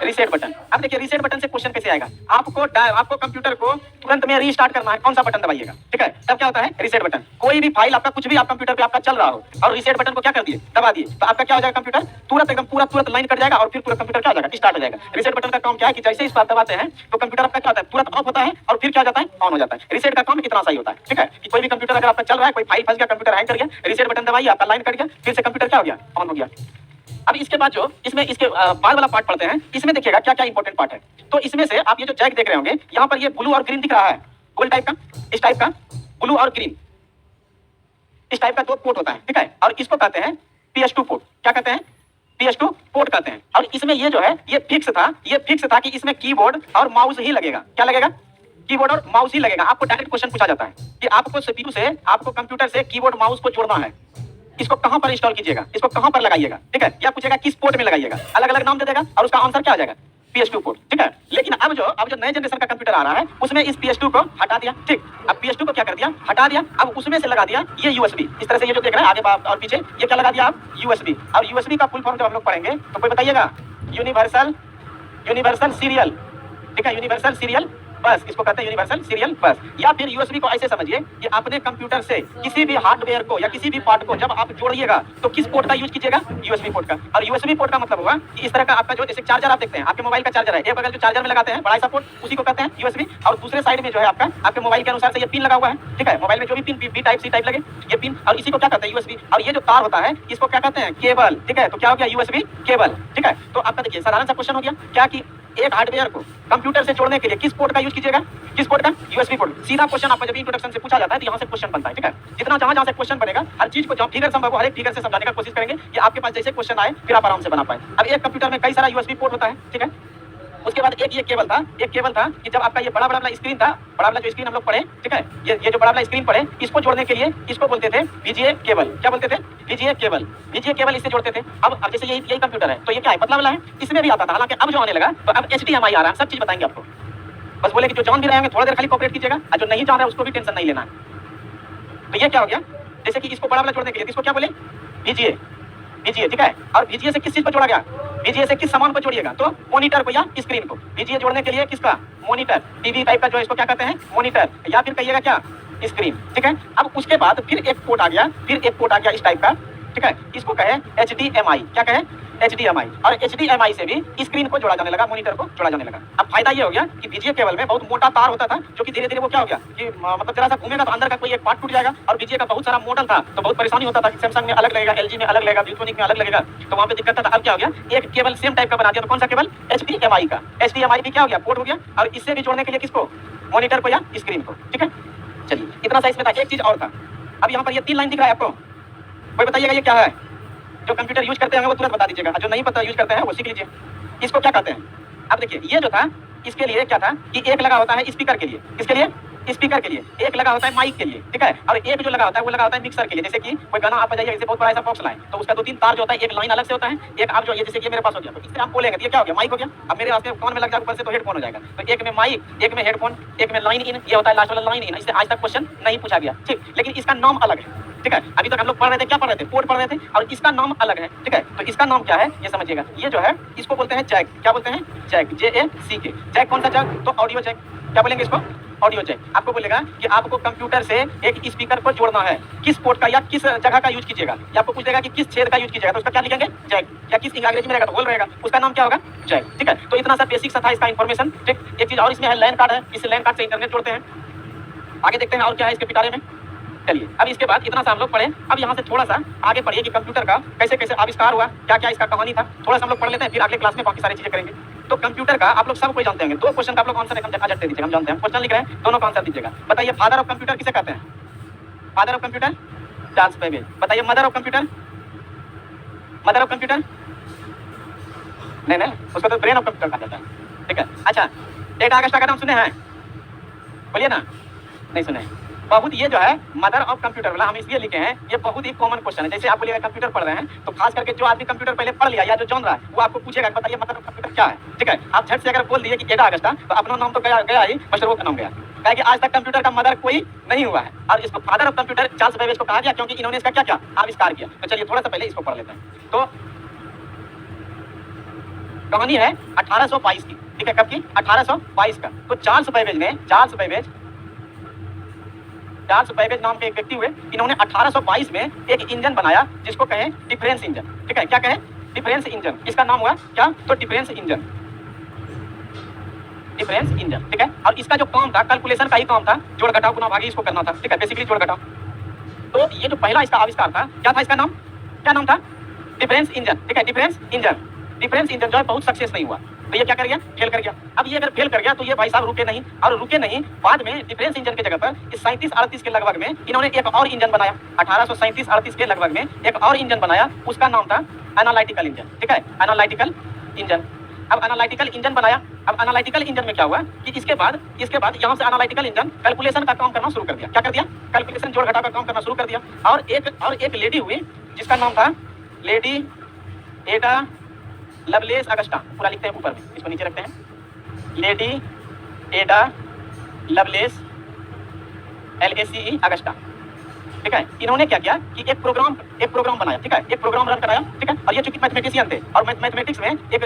रीसेट बटन। अब देखिए रीसेट बटन से क्वेश्चन कैसे आएगा? आपको कंप्यूटर को तुरंत में रीस्टार्ट करना है, कौन सा बटन दबाइएगा? ठीक है, तब क्या होता है? Reset button. कोई भी फाइल आपका कुछ भी आप कंप्यूटर पे आपका चल रहा हो और रीसेट बटन को क्या कर दिए? दबा दिए, तो आपका क्या हो जाएगा? कंप्यूटर तुरंत एकदम तुरंत लाइन कट जाएगा, और फिर पूरा कंप्यूटर क्या हो जाएगा? स्टार्ट हो जाएगा। रीसेट बटन का काम क्या है कि जैसे इस पर दबाते हैं तो कंप्यूटर आपका क्या होता है? तुरंत ऑफ होता है, और फिर क्या हो जाता है? ऑन हो जाता है। रीसेट का काम इतना सा ही होता है, ठीक है, कि कोई भी कंप्यूटर अगर आपका चल रहा है, कोई फाइल फंस गया, कंप्यूटर हैंग कर गया, रीसेट बटन दबाइए, आपका लाइन कट गया, फिर से कंप्यूटर क्या हो गया? ऑन हो गया। अब इसके बाद जो इसमें इसके बाद वाला पार्ट पढ़ते हैं, इसमें देखिएगा क्या क्या इंपॉर्टेंट पार्ट है। तो इसमें से आप ये जो जैक देख रहे होंगे, यहाँ पर ये ब्लू और ग्रीन दिख रहा है, गोल टाइप का, इस टाइप का ब्लू और ग्रीन, इस टाइप का 2 पोर्ट होता है, ठीक है, और इसको कहते हैं PS2 पोर्ट। क्या कहते हैं? PS2 पोर्ट कहते हैं। और इसमें ये जो है ये फिक्स था कि इसमें कीबोर्ड और माउस ही लगेगा। क्या लगेगा? कीबोर्ड और माउस ही लगेगा। आपको डायरेक्ट क्वेश्चन पूछा जाता है कि आपको सीपीयू से, आपको कंप्यूटर से कीबोर्ड माउस को जोड़ना है, इसको कहां पर इंस्टॉल कीजिएगा? इसको कहां पर लगाइएगा? ठीक है, या पूछेगा किस पोर्ट में लगाइएगा? अलग अलग नाम दे देगा, और उसका आंसर क्या आ जाएगा? PS2 पोर्ट, ठीक है। लेकिन अब जो नए जनरेशन का कंप्यूटर आ रहा है, उसमें इस PS2 को हटा दिया, ठीक। अब PS2 को क्या कर दिया? हटा दिया। अब उसमें से लगा दिया ये USB। इस तरह से ये जो देख रहे हैं आगे और पीछे, ये क्या लगा दिया आप? USB। और USB का फुल फॉर्म जब हम लोग पढ़ेंगे तो कोई बताइएगा? यूनिवर्सल सीरियल, ठीक है, यूनिवर्सल सीरियल बस, इसको कहते हैं यूनिवर्सल सीरियल बस। या फिर यूएसबी को ऐसे समझिए कि अपने कंप्यूटर से किसी भी हार्डवेयर को या किसी भी पार्ट को जब आप जोड़िएगा तो किस पोर्ट का यूज कीजिएगा, यूएसबी पोर्ट का। और यूएसबी पोर्ट का मतलब होगा कि इस तरह का आपका जो जैसे चार्जर आप देखते हैं, आपके मोबाइल का चार्जर है, एक बगल जो चार्जर में लगाते हैं बड़ा सा पोर्ट, उसी को कहते हैं यूएसबी, और दूसरे साइड में जो है आपका आपके मोबाइल के अनुसार से ये पिन लगा हुआ है, ठीक है, मोबाइल में जो भी pin B type C type लगे ये पिन, और इसी को क्या कहते हैं यूएसबी। और ये जो तार होता है इसको क्या कहते हैं, केबल, ठीक है। तो क्या हो गया, यूएसबी केबल, ठीक है। तो आपका देखिए साधारण सा क्वेश्चन हो गया क्या कि एक हार्डवेयर को कंप्यूटर से जोड़ने के लिए किस पोर्ट का यूज कीजिएगा, किस पोर्ट का, यूएसबी पोर्ट। सीधा क्वेश्चन आपका जब इंट्रोडक्शन से पूछा जाता है तो यहाँ से क्वेश्चन बनता है, ठीक है। जितना जहां से क्वेश्चन बनेगा हर चीज को जहां फिगर संभव हो हर एक फिगर से समझाने का कोशिश करेंगे कि आपके पास जैसे क्वेश्चन आए फिर आप आराम से बना पाए। अब एक कंप्यूटर में कई सारा यूएसबी पोर्ट होता है, ठीक है। उसके बाद एक ये केबल था, एक केबल था कि जब आपका ये बड़ा बड़ा स्क्रीन था, बड़ा बड़ा जो स्क्रीन हम लोग पढ़े, ठीक है, ये जो बड़ा बड़ा स्क्रीन पढ़े, इसको जोड़ने के लिए इसको बोलते थे वीजीए केबल। क्या बोलते थे, वीजीए केबल, वीजीए केबल इससे जोड़ते थे। अब जैसे यही कंप्यूटर है तो ये क्या है, पतला वाला है, इसमें भी आता था, हालांकि अब जो आने लगा तो अब HDMI आ रहा है, सब चीज बताएंगे आपको। बस बोले कि जो जान भी रहे होंगे थोड़ा देर खाली कोऑपरेट कीजिएगा, और जो नहीं जान रहा है उसको भी टेंशन नहीं लेना है। तो ये क्या हो गया, जैसे कि इसको बड़ा बड़ा जोड़ने के लिए इसको क्या बोले, वीजीए, वीजीए, ठीक है। और वीजीए से किस चीज को जोड़ा गया, वीजीए से किस सामान को जोड़िएगा, तो मॉनिटर को या स्क्रीन को। वीजीए जोड़ने के लिए किसका, मॉनिटर, टीवी टाइप का जो इसको क्या कहते हैं, मॉनिटर, या फिर कहिएगा क्या, स्क्रीन, ठीक है। अब उसके बाद फिर एक पोर्ट आ गया, फिर एक पोर्ट आ गया इस टाइप का, ठीक है, इसको कहे HDMI, क्या कहे, HDMI। और HDMI से भी स्क्रीन को जोड़ा जाने लगा, मॉनिटर को जोड़ा जाने लगा। अब फायदा ये हो गया कि वीजीए केबल में बहुत मोटा तार होता था, जो कि धीरे धीरे वो क्या हो गया कि मतलब जरा सा घूमेगा तो अंदर का कोई एक पार्ट टूट जाएगा। और वीजीए का बहुत सारा मॉडल था तो बहुत परेशानी होता था कि सैमसंग में अलग लगेगा, LG में अलग लगेगा, विट्रोनिक में अलग लगेगा, तो वहाँ पे दिक्कत था। अब क्या हो गया, एक केबल सेम टाइप का बना दिया, तो कौन सा केबल, HDMI का। HDMI भी क्या हो गया, पोर्ट हो गया, और इससे भी जोड़ने के लिए किसको, मॉनिटर को या स्क्रीन को, ठीक है। चलिए इतना सा इसमें था। एक चीज और था, अब यहाँ पर ये 3 लाइन दिख रहा है आपको, कोई बताइएगा ये क्या है। जो कंप्यूटर यूज करते हैं वो तुरंत बता दीजिएगा, जो नहीं पता यूज करते हैं वो सीख लीजिए। इसको क्या कहते हैं। अब देखिए ये जो था इसके लिए क्या था कि एक लगा होता है स्पीकर के लिए, किसके लिए, स्पीकर के लिए, एक लगा होता है माइक के लिए, ठीक है, और एक जो लगा होता है वो लगा होता है मिक्सर के लिए। जैसे कि कोई गाना आप बजाइए, ऐसे बहुत बड़ा ऐसा बॉक्स लाए तो उसका 2-3 तार जो होता है, एक लाइन अलग से होता है, एक आप जो ये जैसे कि मेरे पास हो गया तो इससे आप बोलेंगे तो ये क्या हो गया, माइक हो गया। अब मेरे पास में कान में लग जाए ऊपर से तो हेडफोन हो जाएगा, तो एक में माइक, एक में हेडफोन, एक में लाइन इन, ये होता है लास्ट वाला लाइन इन। इससे आज तक क्वेश्चन नहीं पूछा गया, ठीक, लेकिन इसका नाम अलग है, ठीक है। अभी तक हम लोग पढ़ रहे थे, क्या पढ़ रहे थे, पोर्ट पढ़ रहे थे, और इसका नाम अलग है, ठीक है। तो इसका नाम क्या है ये समझिएगा। ये जो है इसको बोलते हैं जैक, क्या बोलते हैं, जैक, JACK। जैक कौन सा जैक, तो ऑडियो जैक, क्या बोलेंगे इसको, ऑडियो जैक। आपको बोलेगा कि आपको कंप्यूटर से एक स्पीकर को जोड़ना है, किस पोर्ट का या किस जगह का यूज कीजिएगा, या आपको पूछ देगा कि किस छेद का यूज कीजिएगा, तो उसका क्या लिखेंगे, जैक। या किस अंग्रेजी में रहेगा तो होल रहेगा, उसका नाम क्या होगा, जैक, ठीक है। तो इतना सा बेसिक सा था इसका इन्फॉर्मेशन, ठीक। एक चीज और इसमें है, लैन कार्ड है, इस लैन कार्ड से इंटरनेट जोड़ते हैं। आगे देखते हैं और क्या है इसके पिटारे में। चलिए अब इसके बाद इतना सा हम लोग पढ़े, अब यहाँ से थोड़ा सा आगे पढ़िए कि कंप्यूटर का कैसे कैसे आविष्कार हुआ, क्या क्या इसका कहानी था, थोड़ा सा हम लोग पढ़ लेते हैं, फिर अगले क्लास में बाकी सारी चीजें करेंगे। तो कंप्यूटर का आप लोग सब कोई जानते होंगे, 2 क्वेश्चन का आप लोग आंसर एकदम झटका झट दे दीजिएगा, हम जानते हैं, क्वेश्चन लिख रहे हैं, दोनों का आंसर दीजिएगा। बताइए फादर ऑफ कंप्यूटर किसे कहते हैं, father of computer Charles Babbage. बताइए mother of computer, mother of computer, नहीं उसको तो ब्रेन ऑफ कंप्यूटर कहा जाता है, ठीक है। अच्छा एडा अगस्टा का नाम सुने हैं, बोलिए ना, नहीं सुने। बहुत ये जो है मदर ऑफ कंप्यूटर वाला हम इसलिए लिखे हैं, ये बहुत ही कॉमन क्वेश्चन है। जैसे आप बोलिएगा कंप्यूटर पढ़ रहे हैं तो खास करके जो आदमी कंप्यूटर पहले पढ़ लिया या जो जान रहा है वो आपको पूछेगा बताइए मदर ऑफ कंप्यूटर क्या है, ठीक है। आप झट से अगर बोल दिए कि एडा अगस्टा तो अपना नाम तो गया ही, मास्टर वो का नाम गया, क्या कि आज तक कंप्यूटर का मदर कोई नहीं हुआ है। और इसको father of computer Charles Babbage को कहा गया क्योंकि इन्होंने इसका क्या क्या आविष्कार किया। तो चलिए थोड़ा सा पहले इसको पढ़ लेते हैं। तो कहानी है 1822 की, ठीक है, कब की, 1822 का। तो चार्ल्स बेबेज नाम के एक व्यक्ति हुए, इन्होंने 1822 में एक इंजन बनाया जिसको कहें डिफरेंस इंजन, ठीक है। क्या कहें, डिफरेंस इंजन। इसका नाम हुआ क्या, तो डिफरेंस इंजन, डिफरेंस इंजन, ठीक है। और इसका जो काम था कैलकुलेशन का ही काम था, जोड़ घटाव गुना भागी इसको करना था, ठीक है, बेसिकली जोड़ घटाव। तो ये जो पहला इसका आविष्कार था, क्या था इसका नाम, क्या नाम था, डिफरेंस इंजन, ठीक है, डिफरेंस इंजन। डिफरेंस इंजन जो है बहुत सक्सेस नहीं हुआ, तो ये क्या कर गया, फेल कर गया। अब ये अगर फेल कर गया तो ये भाई साहब रुके नहीं, और रुके नहीं, बाद में डिफरेंस इंजन की जगह पर इस 37-38 के लगभग में इन्होंने एक और इंजन बनाया। 1837-38 के लगभग में एक और इंजन बनाया, उसका नाम था एनालिटिकल इंजन, ठीक है, एनालिटिकल इंजन। अब एनालिटिकल इंजन बनाया। अब एनालिटिकल इंजन में क्या हुआ कि इसके बाद यहाँ से एनालिटिकल इंजन कैलकुलेशन का काम करना शुरू कर दिया। क्या कर दिया, कैलकुलेशन जोड़ घटाव का काम करना शुरू कर दिया। और एक लेडी हुई जिसका नाम था लेडी एडा लवलेस अगस्टा, पूरा लिखते हैं ऊपर में, इसको नीचे रखते हैं, लेडी एडा लवलेस LACE अगस्टा, ठीक है। इन्होंने क्या किया कि एक प्रोग्राम बनाया, ठीक है, एक प्रोग्राम रन कराया, ठीक है। और ये चूंकि मैथमेटिशियन थे और मैथमेटिक्स में एक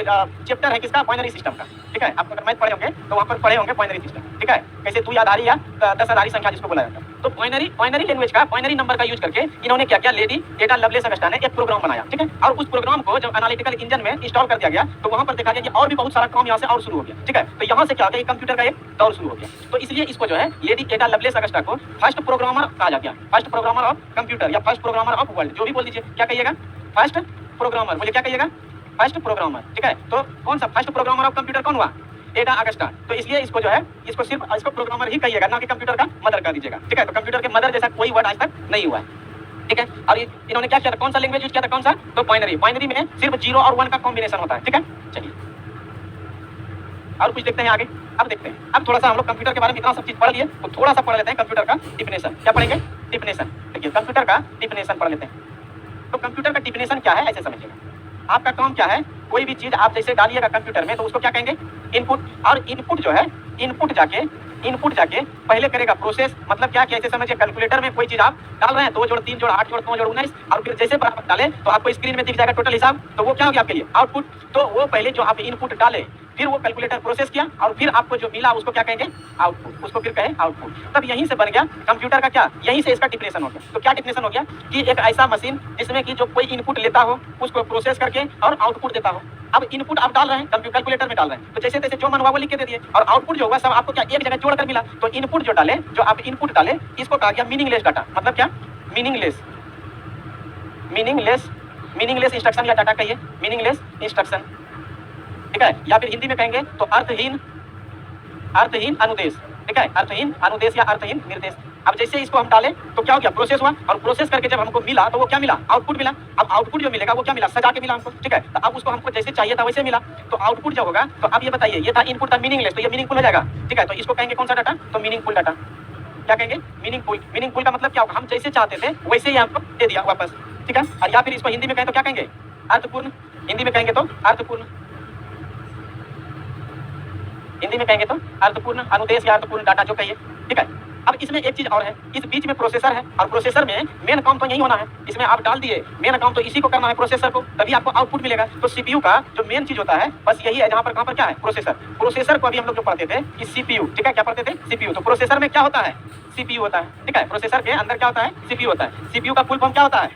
चैप्टर है किसका, बाइनरी सिस्टम का, ठीक है। आप अगर मैथ पढ़े होंगे तो वहाँ पर पढ़े होंगे बाइनरी सिस्टम, ठीक है, कैसे तू आधारी या 10 आधारी संख्या जिसको बोला जाता है। तो बाइनरी लैंग्वेज का बाइनरी नंबर का यूज करके इन्होंने क्या किया, लेडी एडा लवलेस अगस्टा ने एक प्रोग्राम बनाया, ठीक है। और उस प्रोग्राम को जब एनालिटिकल इंजन में इंस्टॉल कर दिया गया तो वहां पर देखा गया कि और भी बहुत सारा काम यहाँ से और शुरू हो गया, ठीक है। तो यहाँ से क्या हो गया, कंप्यूटर का एक दौर शुरू हो गया। तो इसलिए इसको जो है लेडी एडा लवलेस अगस्टा को फर्स्ट प्रोग्रामर कहा जा गया, फर्स्ट प्रोग्रामर ऑफ कंप्यूटर या फर्स्ट प्रोग्रामर ऑफ वर्ल्ड, जो भी बोल दीजिए। क्या कहिएगा, फर्स्ट प्रोग्रामर, बोलिए क्या कहिएगा, फर्स्ट प्रोग्रामर, ठीक है। तो कौन सा फर्स्ट प्रोग्रामर ऑफ कंप्यूटर कौन हुआ, एडा अगस्टा। तो इसलिए इसको जो है इसको सिर्फ इसको प्रोग्रामर ही कहिएगा, ना कि कंप्यूटर का मदर कर दीजिएगा, ठीक है। तो कंप्यूटर के मदर जैसा कोई वर्ड आज तक नहीं हुआ है, ठीक है। और इन्होंने क्या किया था, कौन सा लैंग्वेज यूज किया था, कौन सा, तो बाइनरी में सिर्फ 0 और 1 का कॉम्बिनेशन होता है, ठीक है। चलिए और कुछ देखते हैं आगे। अब देखते हैं, अब थोड़ा सा हम लोग कंप्यूटर के बारे में इतना सब चीज पढ़ लिए तो थोड़ा सा पढ़ लेते हैं कंप्यूटर का डिफिनेशन। क्या पढ़ेंगे, डिफिनेशन। देखिए कंप्यूटर का डिफिनेशन पढ़ लेते हैं। तो कंप्यूटर का डिफिनेशन क्या है, ऐसे समझिएगा। आपका काम क्या है, कोई भी चीज आप जैसे डालिएगा कंप्यूटर में तो उसको क्या कहेंगे, इनपुट। और इनपुट जो है, इनपुट जाके पहले करेगा प्रोसेस। मतलब क्या, ऐसे समझिए कैलकुलेटर में कोई चीज आप डाल रहे हैं, 2 जोड़ 3 जोड़ 8 जोड़ 9 जोड़ 19, और फिर जैसे बराबर डाले तो आपको स्क्रीन में दिख जाएगा टोटल हिसाब। तो वो क्या हो गया आपके लिए, आउटपुट। तो वो पहले जो आप इनपुट डाले फिर वो कैलकुलेटर प्रोसेस किया और फिर आपको जो मिला उसको क्या कहेंगे, आउटपुट। उसको फिर कहे आउटपुट। तब यहीं से बन गया कंप्यूटर का क्या, यहीं से इसका डिफिनेशन हो गया। तो क्या डिफिनेशन हो गया कि एक ऐसा मशीन जिसमें कि जो कोई इनपुट लेता हो उसको प्रोसेस करके और आउटपुट देता हो। अब इनपुट आप डाल रहे हैं कैलकुलेटर में डाल रहे हैं, तो जैसे तैसे जो मन हुआ वो लिख के दे दिए, और आउटपुट जो होगा सब आपको क्या एक जगह जोड़कर मिला। तो इनपुट जो डाले, जो आप इनपुट डाले, इसको कहा गया मीनिंगलेस डाटा। मतलब क्या, मीनिंगलेस इंस्ट्रक्शन या डाटा कहिए, मीनिंगलेस इंस्ट्रक्शन, ठीक है। या फिर हिंदी में कहेंगे तो अर्थहीन अनुदेश, ठीक है, अर्थहीन अनुदेश या अर्थहीन निर्देश। अब जैसे इसको हम डालें तो क्या हो गया, प्रोसेस हुआ, और प्रोसेस करके जब हमको मिला तो वो क्या मिला, आउटपुट मिला। अब आउटपुट जो मिलेगा वो क्या मिला, सजा के मिला हमको, ठीक है। तो अब उसको हमको जैसे चाहिए था वैसे मिला। तो आउटपुट जो होगा, तो अब ये बताइए, ये था इनपुट था मीनिंगलेस, तो ये मीनिंगफुल हो जाएगा, ठीक है। तो इसको कहेंगे कौन सा डाटा, तो मीनिंगफुल डाटा। क्या कहेंगे, मीनिंगफुल का मतलब क्या होगा, हम जैसे चाहते थे वैसे ही आपको दे दिया वापस, ठीक है। और या फिर इसको हिंदी में कहें तो क्या कहेंगे, अर्थपूर्ण। हिंदी में कहेंगे तो अर्थपूर्ण, हिंदी में कहेंगे तो अर्थपूर्ण अनुदेश या अर्थपूर्ण डाटा जो कहिए, ठीक है। अब इसमें एक चीज और है, इस बीच में प्रोसेसर है, और प्रोसेसर में मेन काम तो यही होना है। इसमें आप डाल दिए, मेन काम तो इसी को करना है, प्रोसेसर को, तभी आपको आउटपुट मिलेगा। तो सीपीयू का जो मेन चीज होता है बस यही है, जहाँ पर कहाँ पर क्या है, प्रोसेसर को अभी हम लोग जो पढ़ते थे कि सीपीयू, ठीक है, क्या पढ़ते थे, सीपीयू। तो प्रोसेसर में क्या होता है, सीपीयू होता है, ठीक है। प्रोसेसर के अंदर क्या होता है, सीपीयू होता है। सीपीयू का फुल फॉर्म क्या होता है,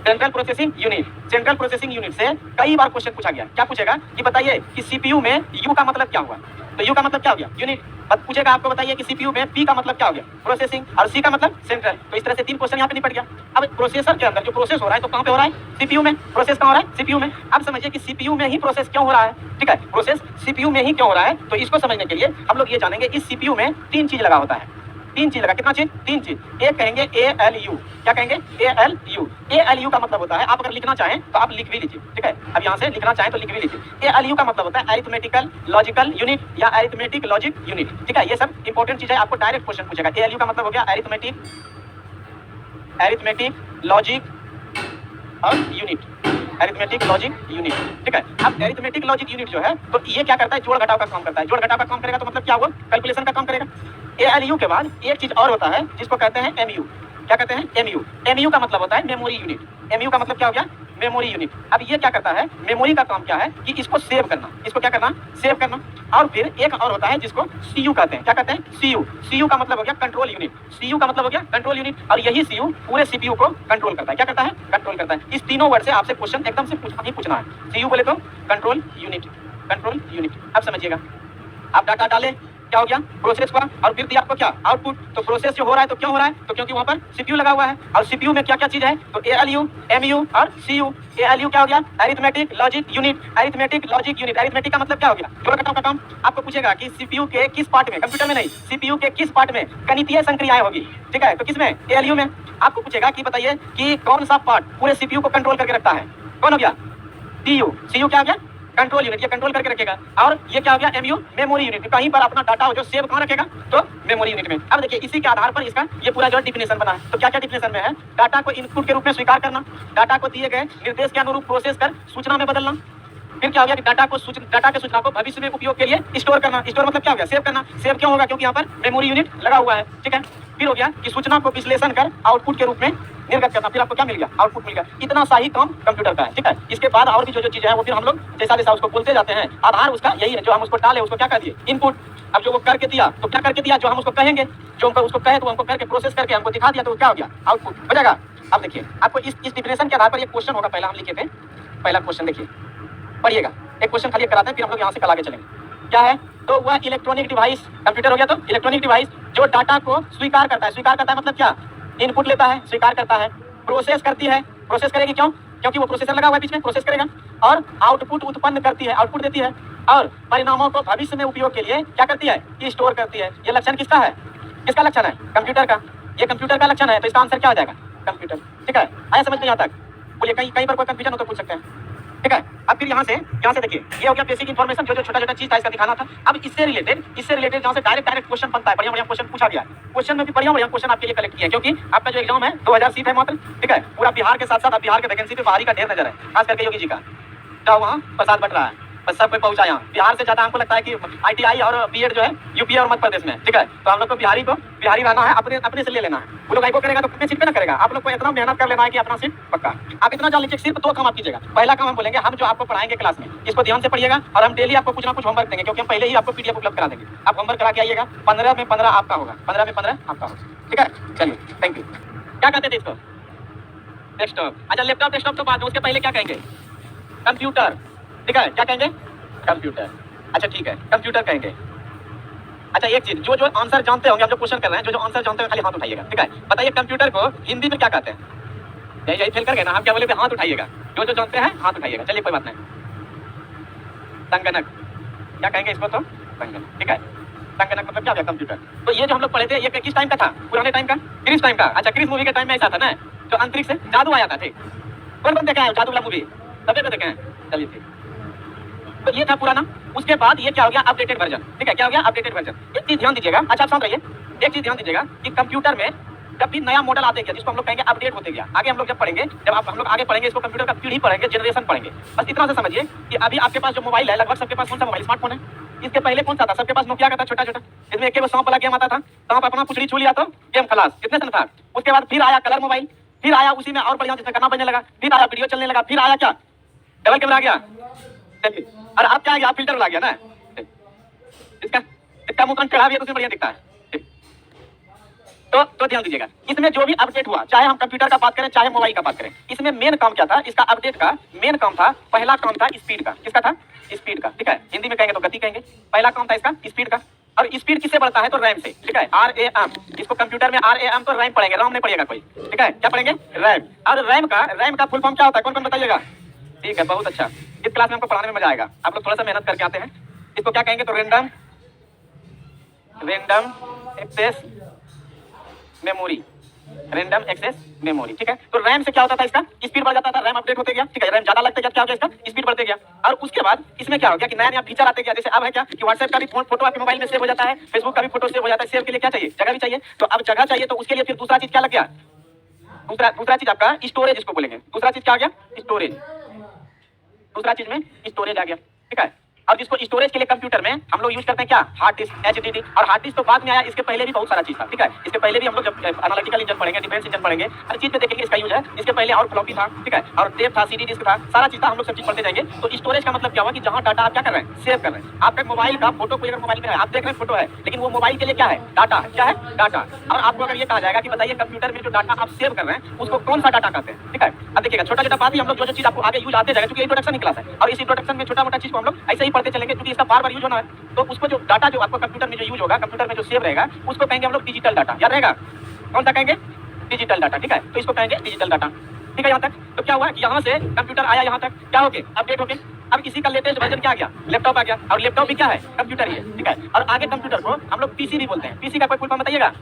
central processing unit. Central processing unit से कई बार क्वेश्चन पूछा गया। क्या पूछेगा कि बताइए कि सीपीयू में यू का मतलब क्या हुआ, तो यू का मतलब क्या हो गया, यूनिट। पूछेगा आपको, बताइए कि सीपीयू में पी का मतलब क्या हो गया, प्रोसेसिंग, और सी का मतलब सेंट्रल। तो इस तरह से 3 क्वेश्चन यहाँ पे निपट गया। अब प्रोसेसर के अंदर जो प्रोसेस हो रहा है तो कहाँ पे हो रहा है, सीपीयू में। प्रोसेस कहाँ हो रहा है, सीपीयू में। अब समझिए कि सीपीयू में ही प्रोसेस क्यों हो रहा है, ठीक है, प्रोसेस सीपीयू में ही क्यों हो रहा है। तो इसको समझने के लिए हम लोग ये जानेंगे, इस सीपीयू में 3 चीज लगा होता है। 3 चीज लगा, कितना चीज, 3 चीज। एक कहेंगे ALU, क्या कहेंगे, ALU। ALU का मतलब होता है, आप अगर लिखना चाहें तो आप लिख भी लीजिए, ठीक है। अब यहाँ से लिखना चाहें तो लिख भी लीजिए। ALU का मतलब होता है अरिथमेटिकल लॉजिकल यूनिट या अरिथमेटिक लॉजिक यूनिट, ठीक है। ये सब इंपॉर्टेंट चीज है, आपको डायरेक्ट क्वेश्चन पूछेगा। ALU का मतलब हो गया अरिथमेटिक लॉजिक और यूनिट, अरिथमेटिक लॉजिक यूनिट, ठीक है। अब अरिथमेटिक लॉजिक यूनिट जो है तो ये क्या करता है, जोड़ घटाव का काम करता है। जोड़ घटाव का काम करेगा तो मतलब क्या हुआ, कैलकुलेशन का काम करेगा। ALU के बाद एक चीज और होता है जिसको कहते हैं MU। क्या कहते हैं, MU का मतलब होता है मेमोरी यूनिट। MU का मतलब क्या हो गया, मेमोरी यूनिट। अब ये क्या करता है, मेमोरी का काम क्या है कि इसको सेव करना, इसको क्या करना, सेव करना। और फिर एक और होता है जिसको CU कहते हैं। क्या कहते हैं, CU का मतलब हो गया कंट्रोल यूनिट। CU का मतलब हो गया कंट्रोल यूनिट, और यही CU पूरे CPU को कंट्रोल करता है। क्या करता है, कंट्रोल करता है। इस तीनों वर्ड से आपसे क्वेश्चन एकदम से पूछना है। CU बोले तो कंट्रोल यूनिट। अब समझिएगा, आप डाटा डाले, क्या हो गया, प्रोसेस हुआ, और फिर दिया आपको क्या, आउटपुट। तो प्रोसेस जो हो रहा है तो क्यों हो रहा है, तो क्योंकि वहां पर सीपीयू लगा हुआ है, और सीपीयू में क्या क्या चीज है, तो ALU, MU और CU। ALU क्या हो गया, arithmetic logic unit. Arithmetic logic unit, arithmetic का मतलब क्या हो गया, जोड़ घटाव का काम। आपको पूछेगा कि सीपीयू के किस पार्ट में, कंप्यूटर में नहीं, सीपीयू के किस पार्ट में गणितीय संक्रियाएं होगी, ठीक है। तो किसमें, ALU में। आपको पूछेगा कि बताइए कि कौन सा पार्ट पूरे सीपीयू को कंट्रोल करके रखता है, कौन हो गया, CU क्या हो गया, कंट्रोल यूनिट, ये कंट्रोल करके रखेगा। और ये क्या हो गया, MU, मेमोरी यूनिट। कहीं पर अपना डाटा हो जो सेव कहाँ रखेगा, तो मेमोरी यूनिट में। अब देखिए इसी के आधार पर इसका ये पूरा जो डिफिनेशन बना है। तो क्या क्या डिफिनेशन में है, डाटा को इनपुट के रूप में स्वीकार करना, डाटा को दिए गए निर्देश के अनुरूप प्रोसेस कर सूचना में बदलना। फिर क्या हो गया कि डाटा के सूचना को भविष्य में उपयोग के लिए स्टोर करना। स्टोर मतलब क्या हो गया, सेव करना। सेव क्यों होगा, क्योंकि यहाँ पर मेमोरी यूनिट लगा हुआ है, ठीक है। फिर हो गया कि सूचना को विश्लेषण कर आउटपुट के रूप में निर्गत करना, फिर आपको क्या मिल गया, आउटपुट मिल गया। इतना सा ही काम कंप्यूटर का है, ठीक है। इसके बाद और भी जो जो चीजें हैं वो फिर हम लोग जैसा जैसा उसको बोलते जाते हैं। आधार उसका यही है, जो हम उसको डाले उसको क्या कर दिए, इनपुट। अब जो वो करके दिया तो क्या करके दिया, जो हम उसको कहेंगे, जो हमको उसको कहे तो हमको करके प्रोसेस करके हमको दिखा दिया तो क्या हो गया, आउटपुट हो जाएगा। अब देखिए आपको इस डिफिनेशन के आधार पर एक क्वेश्चन होगा, पहला हम लिखे थे, पहला क्वेश्चन देखिए, पढ़िएगा। एक क्वेश्चन खाली कराते हैं फिर हम लोग यहाँ से कल आगे चलेंगे। क्या है, तो वह इलेक्ट्रॉनिक डिवाइस, कंप्यूटर हो गया तो इलेक्ट्रॉनिक डिवाइस जो डाटा को स्वीकार करता है, स्वीकार करता है मतलब क्या, इनपुट लेता है, स्वीकार करता है, प्रोसेस करती है, प्रोसेस करेगी क्यों, क्योंकि वो प्रोसेसर लगा हुआ है बीच में, प्रोसेस करेगा, और आउटपुट उत्पन्न करती है, आउटपुट देती है, और परिणामों को भविष्य में उपयोग के लिए क्या करती है, कि स्टोर करती है। ये लक्षण किसका है, किसका लक्षण है, कंप्यूटर का। ये कंप्यूटर का लक्षण है, तो इसका आंसर क्या हो जाएगा, कंप्यूटर, ठीक है। आया समझ में यहाँ तक, बोलिए कहीं कहीं पर कोई कंफ्यूजन हो तो पूछ सकते हैं, ठीक है। अब फिर यहाँ से देखिए, ये हो गया बेसिक इन्फॉर्मेशन, जो जो छोटा छोटा चीज था इसका दिखाना था। अब इससे रिलेटेड जहाँ से डायरेक्ट क्वेश्चन बनता है, बढ़िया बढ़िया क्वेश्चन पूछा गया, क्वेश्चन में भी बढ़िया बढ़िया क्वेश्चन आपके लिए कलेक्ट किया, क्योंकि आपका जो एग्जाम है 2000 सीट है मात्र, ठीक है। पूरा बिहार के साथ साथ बिहार के वैकेंसी पे बाहरी का ढेर नजर है, खास करके योगी जी का, क्या वहाँ प्रसाद बट रहा है, बस सब कोई पहुंचा यहाँ। बिहार से ज्यादा हमको लगता है कि ITI और बीएड जो है यूपी और मध्य प्रदेश में, ठीक है। तो हम लोग को बिहारी रहना है, अपने से ले लेना है। वो लोग करेगा तो कितने सीट पे ना करेगा, आप लोग को इतना मेहनत कर लेना है कि अपना सीट पक्का। आप इतना जान लीजिए, सिर्फ 2 काम आप कीजिएगा। पहला काम हम बोलेंगे, हम जो आपको पढ़ाएंगे क्लास में इसको ध्यान से पढ़िएगा, और हम डेली आपको कुछ ना कुछ होमवर्क देंगे, क्योंकि हम पहले ही आपको PDF उपलब्ध करा देंगे। आप होमवर्क करा के आइएगा, 15 में 15 आपका होगा, 15 में 15 आपका होगा, ठीक है। चलिए, थैंक यू। क्या कहते थे इसको, डेस्कटॉप। अच्छा, लैपटॉप डेस्कटॉप तो बात है, उसके पहले क्या कहेंगे, कंप्यूटर, ठीक है। क्या कहेंगे, कंप्यूटर। अच्छा ठीक है, कंप्यूटर कहेंगे। अच्छा एक चीज, जो जो आंसर जानते होंगे, हम जो क्वेश्चन कर रहे हैं, जो जो आंसर जानते हैं खाली हाथ उठाइएगा, ठीक है। बताइए कंप्यूटर को हिंदी में क्या कहते हैं, यही फेल कर गए ना, हम क्या बोले थे, हाथ उठाइएगा, जो जो जानते हैं हाथ उठाइएगा। चलिए कोई बात नहीं, संगणक क्या कहेंगे इसको, तो संगणक, ठीक है। संगणक मतलब क्या हो गया, कंप्यूटर। तो ये जो हम लोग पढ़े थे, ये किस टाइम का था, पुराने टाइम का, क्रिस टाइम का। अच्छा, क्रिस मूवी के टाइम में ऐसा था ना, जो अंतरिक्ष से जादू आया था, ठीक। कौन कौन देखा है जादू वाला मूवी, सभी को देखे हैं, चलिए ठीक। तो ये था पुराना, उसके बाद ये क्या हो गया, अपडेटेड वर्जन, ठीक है। क्या हो गया, अपडेटेड वर्जन। एक चीज ध्यान दीजिएगा, अच्छा आप समझ रहिए, एक चीज ध्यान दीजिएगा कि कंप्यूटर में जब भी नया मॉडल आते गया, जिसको हम लोग कहेंगे अपडेट होते गया, आगे हम लोग जब पढ़ेंगे, जब हम लोग आगे पढ़ेंगे इसको, कंप्यूटर का पीढ़ी पढ़ेंगे, जनरेशन पढ़ेंगे। बस इतना से समझिए कि अभी आपके पास जो मोबाइल है, लगभग सबके पास कौन सा मोबाइल, स्मार्टफोन है। इसके पहले कौन सा था, सबके पास नोकिया का था, छोटा छोटा, इसमें एक सांप वाला गेम आता था, सांप अपना पुछड़ी छू लिया तो गेम खलास, कितने सन था। उसके बाद फिर आया कलर मोबाइल, फिर आया उसी में और बढ़िया जिसमें गाना बनने लगा, फिर आया वीडियो चलने लगा, फिर आया क्या, डबल कैमरा आ गया, और आप क्या, आप फिल्टर ला गया ना, इसका मुंह टेढ़ा भी है तो उसमें बढ़िया दिखता है। तो ध्यान दीजिएगा, इसमें जो भी अपडेट हुआ, चाहे हम कंप्यूटर का बात करें चाहे मोबाइल का बात करें, इसमें मेन काम क्या था, इसका अपडेट का मेन काम था, पहला काम था स्पीड का। किसका था, स्पीड का, ठीक है। हिंदी में कहेंगे तो गति कहेंगे। पहला काम था इसका स्पीड का, और स्पीड किससे बढ़ता है, तो रैम से, ठीक है। RAM, इसको कंप्यूटर में RAM तो रैम पढ़ेंगे, राम नहीं पढ़ेगा कोई, ठीक है। क्या पढ़ेंगे, रैम। और रैम का फुल फॉर्म क्या होता है, कौन कौन बताइएगा, ठीक है, बहुत अच्छा। इस क्लास में हमको पढ़ाने में मजा आएगा, आप लोग थोड़ा सा मेहनत करके आते हैं। इसको क्या कहेंगे, तो random access memory, random access memory, ठीक है। तो रैम से क्या होता था, इसका स्पीड बढ़ जाता था, रैम अपडेट होते गया, ठीक है। रैम ज्यादा लगता गया, क्या हो गया, इसका स्पीड बढ़ते गया। और उसके बाद इसमें क्या हो गया कि नया नया फीचर आते गया, जैसे अब है क्या कि व्हाट्सएप का भी फोटो आपके मोबाइल में सेव हो जाता है, फेसबुक का भी फोटो सेव हो जाता है। सेव के लिए क्या चाहिए, जगह भी चाहिए। तो अब जगह चाहिए, तो उसके लिए फिर दूसरा चीज क्या लग गया, दूसरा चीज आपका स्टोरेज, इसको बोलेंगे। दूसरा चीज क्या आ गया, स्टोरेज। दूसरा चीज में स्टोरेज आ गया, ठीक है। अब जिसको स्टोरेज के लिए कंप्यूटर में हम लोग यूज करते हैं क्या, हार्ड डिस्क, HDD। और हार्ड डिस्क तो बाद में आया, इसके पहले भी बहुत सारा चीज था, ठीक है। इसके पहले भी हम लोग जब एनालिटिकल इंजन पढ़ेंगे, डिफेंस इंजन पढ़ेंगे, हर चीज पे देखेंगे इसका यूज है। इसके पहले और फ्लॉपी था, ठीक है, और टेप था, CD डिस्क था, सारा चीज था, हम लोग सब चीज पढ़ते जाएंगे। तो स्टोरेज का मतलब क्या हुआ कि जहां डाटा आप क्या कर रहे हैं, सेव कर रहे हैं। आपका मोबाइल का फोटो कोई अगर मोबाइल में है, आप देख रहे हैं फोटो है, लेकिन वो मोबाइल के लिए क्या है, डाटा है, क्या है, डाटा। और आपको अगर ये कहा जाएगा कि बताइए कंप्यूटर में जो डाटा आप सेव कर रहे हैं उसको कौन सा डाटा कहते हैं, ठीक है। अब देखिएगा, छोटा छोटा बात ही हम लोग जो चीज आपको आगे यूज आते जाएगा, क्योंकि इंट्रोडक्शन क्लास है, और इस इंट्रोडक्शन में छोटा मोटा चीज को हम लोग ऐसे ही पढ़ते चलेंगे, क्योंकि इसका बार यूज होना है। तो उसको जो डाटा जो आपको कंप्यूटर में जो यूज होगा, कंप्यूटर में जो सेव रहेगा, उसको कहेंगे हम लोग डिजिटल डाटा। याद रहेगा, कौन सा कहेंगे, डिजिटल डाटा, ठीक है। तो इसको कहेंगे डिजिटल डाटा, ठीक है। यहाँ तक तो क्या हुआ कि यहाँ से कंप्यूटर आया, यहाँ तक क्या हो गया, अपडेट हो गया। अब इसी का लेटेस्ट वर्जन क्या आ गया, लैपटॉप आ गया। और लैपटॉप भी क्या है, कंप्यूटर ही है, ठीक है। और आगे कंप्यूटर को हम लोग PC भी बोलते हैं। PC का कोई फुल फॉर्म बताइएगा,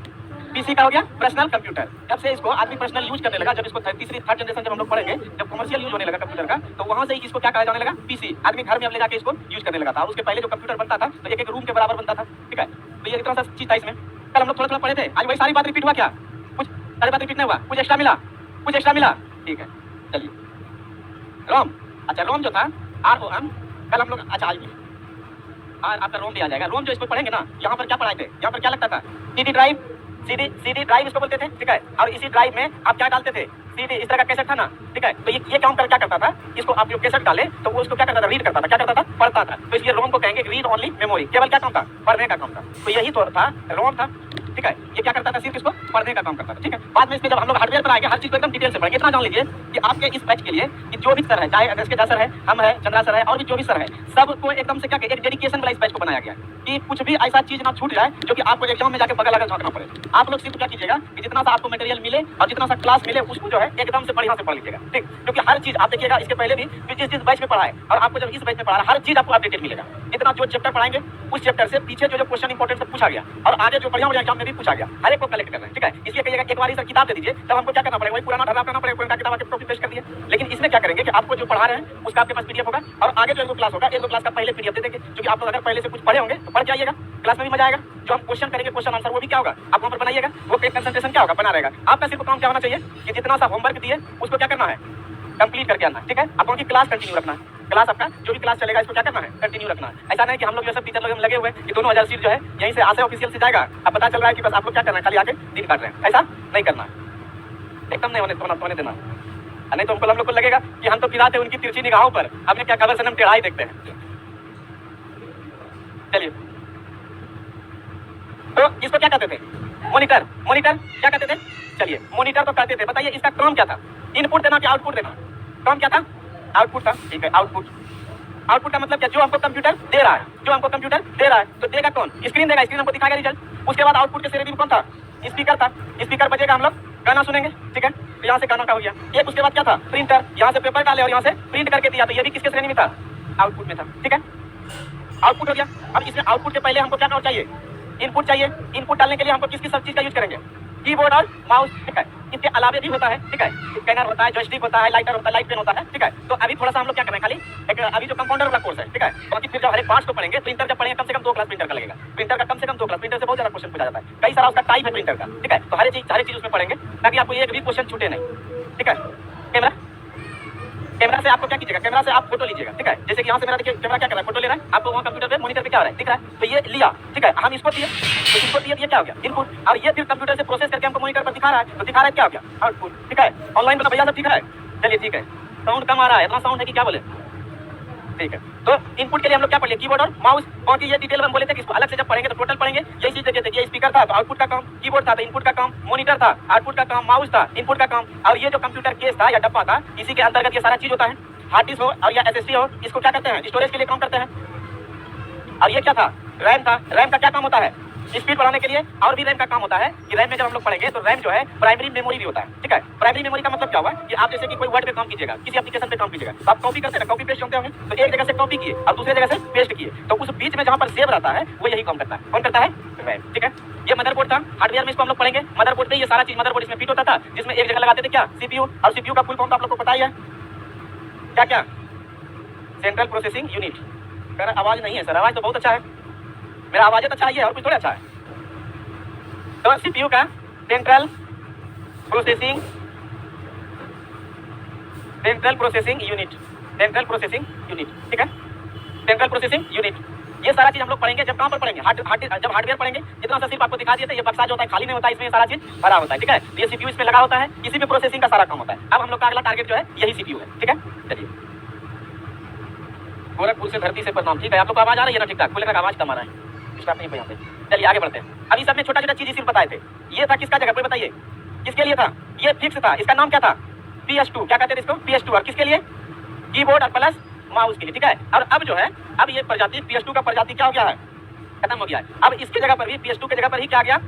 PC का हो गया पर्सनल कंप्यूटर। जब से इसको आदमी पर्सनल यूज करने लगा, जब इसको थर्ड जनरेशन जब हम लोग पढ़ेंगे, जब कमर्शियल यूज होने लगा कंप्यूटर का, तो वहां से ही इसको क्या कहा जाने लगा, PC। आदमी घर में अब ले जाके इसको यूज करने लगा था। और उसके पहले जो कंप्यूटर बनता था तो एक रूम के बराबर बनता था, ठीक है। तो ये इतना सा चीज था इसमें। कल हम लोग थोड़ा थोड़ा पढ़े थे, आज वही सारी बात रिपीट हुआ क्या, कुछ सारी बात रिपीट नहीं हुआ, कुछ एक्स्ट्रा मिला, ठीक है। चलिए रोम, अच्छा रोम जो था ROM, कल हम लोग, अच्छा आज आपका रोम भी आ जाएगा। रोम जो इसको पढ़ेंगे ना, यहाँ पर क्या पढ़ाए थे, यहाँ पर क्या लगता था, CD ड्राइव, सीडी ड्राइव इसको बोलते थे, ठीक है। और इसी ड्राइव में आप क्या डालते थे, सीडी इस तरह का कैसेट था ना, ठीक है। तो ये काम कर क्या करता था, इसको आप जो कैसेट डाले तो वो उसको क्या करता था, रीड करता था, क्या करता था, पढ़ता था। तो इसलिए रोम को कहेंगे रीड ओनली मेमोरी, केवल क्या काम था, पढ़ने का काम था। तो यही तो था रोम था, ठीक है। ये क्या करता था, सिर्फ इसको पढ़ने का काम करता था, ठीक है। बाद में इसमें जब हम लोग हार्डवेयर पर आएंगे हर चीज को एकदम डिटेल से पढ़ेंगे। इतना जान लीजिए कि आपके इस बैच के लिए कि जो भी सर है, चाहे अगस्त के जा सर है, हम है, चंद्रा सर है, और भी जो भी सर है, सबको एकदम से क्या एक डेडिकेशन वाला इस बैच को बनाया गया कि कुछ भी ऐसा चीज ना छूट जाए जो कि आपको एग्जाम में जाकर बगल अगल झांकना पड़े। आप लोग सिर्फ क्या कीजिएगा कि जितना सा आपको मटेरियल मिले और जितना सा क्लास मिले उसको जो है एकदम से बढ़िया से पढ़ लीजिएगा, ठीक। क्योंकि हर चीज आप देखिएगा, इसके पहले भी जिस बैच में पढ़ा है और आपको जब इस बैच में पढ़ा है, हर चीज आपको अपडेटेड मिलेगा। इतना जो चैप्टर पढ़ाएंगे उस चैप्टर से पीछे जो क्वेश्चन इंपॉर्टेंट से पूछा गया और आगे जो बढ़िया बढ़िया एग्जाम में भी पूछा गया, हर एक को कलेक्ट करना है, ठीक है। इसलिए कहिएगा एक बार सर किताब दे दीजिए, तब हमको क्या करना पड़ेगा, वही पुराना ढर्रा करना पड़ेगा, कोई किताब आके कॉपी पेस्ट कर दिए। लेकिन इसमें क्या करेंगे कि आपको जो पढ़ा रहे हैं उसका आपके पास पीडीएफ होगा और आगे जो एक दो क्लास होगा, एक दो क्लास का पहले पीडीएफ दे देंगे, क्योंकि आप लोग अगर पहले से कुछ पढ़े होंगे तो पढ़ जाइएगा, क्लास में भी मजा आएगा। जो हम क्वेश्चन करेंगे, क्वेश्चन आंसर, वो भी क्या होगा आप वहाँ पर बनाइएगा, वो कंसंट्रेशन क्या होगा, बना रहेगा। आपका सिर्फ काम क्या होना चाहिए कि जितना सा होमवर्क दिए उसको क्या करना है, कंप्लीट करके आना, ठीक है। आपको उनकी क्लास कंटिन्यू रखना है, क्लास आपका जो भी क्लास चलेगा इसको क्या करना है, कंटिन्यू रखना है। ऐसा नहीं कि हम लोग जो सब टीचर लोग लगे हुए हैं कि दोनों 1000 सीट जो है यहीं से आसे ऑफिशियल से जाएगा, अब पता चल रहा है कि बस आप लोग क्या करना है, खाली आके दिन काट रहे हैं। ऐसा नहीं करना है, एकदम नहीं होने देना। नहीं तो हम लोग को लगेगा कि हम तो गिराते उनकी तिरछी निगाहों पर, हमने क्या खबर सनम टेढ़ाई देखते हैं। चलिए, तो इसको क्या कहते थे, मॉनिटर। मॉनिटर क्या कहते थे, चलिए मॉनिटर तो कहते थे। बताइए इसका काम क्या था, इनपुट देना कि आउटपुट देना, काम क्या था, आउटपुट था, ठीक है। आउटपुट का मतलब क्या, जो हमको कंप्यूटर दे रहा है, जो हमको कंप्यूटर दे रहा है तो देगा कौन, स्क्रीन देगा, स्क्रीन हमको दिखाएगा रिजल्ट। उसके बाद आउटपुट के सिरे कौन था, स्पीकर था, स्पीकर बजेगा, हम लोग गाना सुनेंगे, ठीक है। तो यहाँ से गाना का हो गया। एक उसके बाद क्या था, प्रिंटर, यहाँ से पेपर डाले और यहाँ से प्रिंट करके दिया, तो ये भी किसके श्रेणी में था, आउटपुट में था, ठीक है। आउटपुट हो गया। अब इसमें आउटपुट के पहले हमको क्या चाहिए, इनपुट चाहिए। इनपुट डालने के लिए हमको किस सब चीज का यूज करेंगे, कीबोर्ड और माउस, ठीक है। इसके अलावे भी होता है, ठीक है, स्कैनर होता है, जॉयस्टिक होता है, लाइटर होता है, लाइट पेन होता है, ठीक है। तो अभी थोड़ा सा हम लोग क्या करें, खाली एक अभी जो कंपाउंडर वाला कोर्स है, ठीक है। बाकी फिर जब हर एक पार्ट को पढ़ेंगे, प्रिंटर जब पढ़ेंगे कम से कम 2 क्लास प्रिंटर का लगेगा, प्रिंटर का कम से कम 2 क्लास, प्रिंटर से बहुत ज्यादा क्वेश्चन पूछा जाता है, कई सारा उसका टाइप है प्रिंटर का, ठीक है। तो हर चीज उसमें पढ़ेंगे ताकि आपको एक भी क्वेश्चन छूटे नहीं, ठीक है। कैमरा से आपको क्या कीजिएगा, कैमरा से आप फोटो लीजिएगा, ठीक है। जैसे कि यहाँ से मेरा देखिए कैमरा क्या कर रहा है, फोटो ले रहा है, आपको वहाँ कंप्यूटर पे मॉनिटर पे क्या हो रहा है दिख रहा है, तो ये लिया, ठीक है। हम इसको दिए, तो इसको दिए, ये क्या हो गया, इनपुट। और ये फिर कंप्यूटर से प्रोसेस करके हमको मॉनिटर पर दिखा रहा है, तो दिखा रहा है क्या हो गया, आउटपुट, ठीक है। ऑनलाइन मतलब भैया सब ठीक है, चलिए ठीक है। साउंड कम आ रहा है, इतना साउंड है कि क्या बोले, ठीक है। तो इनपुट के लिए हम लोग क्या पढ़े, कीबोर्ड और माउस। बाकी ये डिटेल हम बोले थे कि इसको अलग से जब पढ़ेंगे तो टोटल पढ़ेंगे। यही चीज देखिए, ये स्पीकर था तो आउटपुट का काम, कीबोर्ड था तो इनपुट का काम, मॉनिटर था आउटपुट का काम, माउस था इनपुट का काम। और ये जो कंप्यूटर केस था या डब्बा था, इसी के अंतर्गत ये सारा चीज होता है। हार्ड डिस्क हो और या एसएसडी हो, इसको क्या करते हैं, स्टोरेज के लिए काम करते हैं। और ये क्या था, रैम था। रैम का क्या काम होता है, स्पीड बढ़ाने के लिए। और भी रैम का काम होता है कि रैम में जब हम लोग पढ़ेंगे तो रैम जो है प्राइमरी मेमोरी भी होता है, ठीक है। प्राइमरी मेमोरी का मतलब क्या हुआ कि आप जैसे कि कोई वर्ड पे काम कीजिएगा, किसी एप्लीकेशन पे काम कीजिएगा, तो आप कॉपी करते हैं ना, कॉपी पेस्ट होते होंगे। तो एक जगह से कॉपी किए और दूसरी जगह से पेस्ट किए, तो उस बीच में जहाँ पर सेव रहता है वो यही काम करता है। कौन करता है, रैम, ठीक है। ये मदरबोर्ड था, हार्डवेयर में इसको हम लोग पढ़ेंगे। मदरबोर्ड पे ये सारा चीज, मदरबोर्ड इसमें फिट होता था, जिसमें एक जगह लगाते थे क्या, सीपीयू। और सीपीयू का फुल फॉर्म तो आप लोग को पता ही है, क्या क्या, सेंट्रल प्रोसेसिंग यूनिट। सर आवाज नहीं है सर, आवाज तो बहुत अच्छा है, मेरा आवाज तो अच्छा ही है और कुछ थोड़ा अच्छा है। तो सीपीयू का central processing unit, central processing unit, ठीक है। सेंट्रल प्रोसेसिंग यूनिट, ये सारा चीज हम लोग पढ़ेंगे। जब कहाँ पर पढ़ेंगे, जब हार्डवेयर पढ़ेंगे। जितना सा सिर्फ आपको दिखा दिए थे, ये बक्सा जो होता है खाली नहीं होता है, इसमें सारा चीज भरा होता है, ठीक है। ये सीपीयू इसमें लगा होता है, इसी में प्रोसेसिंग का सारा काम होता है। अब हम लोग का अगला टारगेट जो है यही सीपीयू है, ठीक है। चलिए, गोरखपुर से धरती से प्रणाम, ठीक है। आप लोग को आवाज आ रही है ना, ठीक ठाक, बोलेगा आवाज कम आ रहा है, स्टार्ट नहीं यहाँ पे। चलिए आगे बढ़ते हैं। अभी सब में छोटा छोटा चीज सिर्फ बताए थे। ये था किसका जगह, कोई बताइए किसके लिए था, ये फिक्स था, इसका नाम क्या था, PS2, क्या कहते थे इसको, PS2। और किसके लिए, कीबोर्ड और प्लस माउस के लिए, ठीक है। और अब जो है, अब ये प्रजाति PS2 का प्रजाति क्या हो गया है, खत्म हो गया है। अब इसके जगह पर भी, PS2 के जगह पर ही क्या आ गया,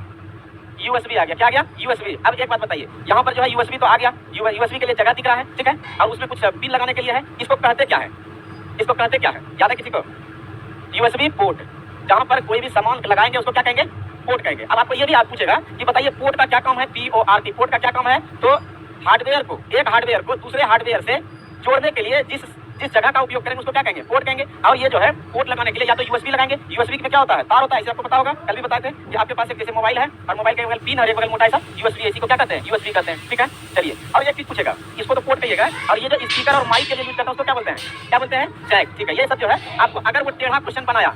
USB आ गया। क्या आ गया, USB। अब एक बात बताइए, यहाँ पर जो है USB तो आ गया, USB के लिए जगह दिख रहा है, ठीक है। और उसमें कुछ पिन लगाने के लिए है, इसको कहते क्या है, इसको कहते क्या है, याद है किसी को, USB पोर्ट। जहाँ पर कोई भी सामान लगाएंगे उसको क्या कहेंगे, पोर्ट कहेंगे। अब आपको ये भी आप पूछेगा कि बताइए पोर्ट का क्या काम है, PORT, पोर्ट का क्या काम है। तो हार्डवेयर को, एक हार्डवेयर को दूसरे हार्डवेयर से जोड़ने के लिए जिस जगह का उपयोग करेंगे उसको क्या कहेंगे, पोर्ट कहेंगे। और ये जो है पोर्ट लगाने के लिए या तो USB लगाएंगे, USB में क्या होता है, तार होता है, इसे आपको पता होगा, कल भी बताए थे कि आपके पास एक जैसे मोबाइल है और मोबाइल के बगल पिन और एक बगल मोटा सा USB, इसी को क्या कहते हैं, USB कहते हैं, ठीक है। चलिए, और एक चीज पूछेगा, इसको तो पोर्ट कहिएगा। और ये जो स्पीकर और माइक के लिए यूज करता है उसको क्या बोलते हैं, क्या बोलते हैं, जैक, ठीक है। ये सब जो है आपको, अगर वो टेढ़ा क्वेश्चन बनाया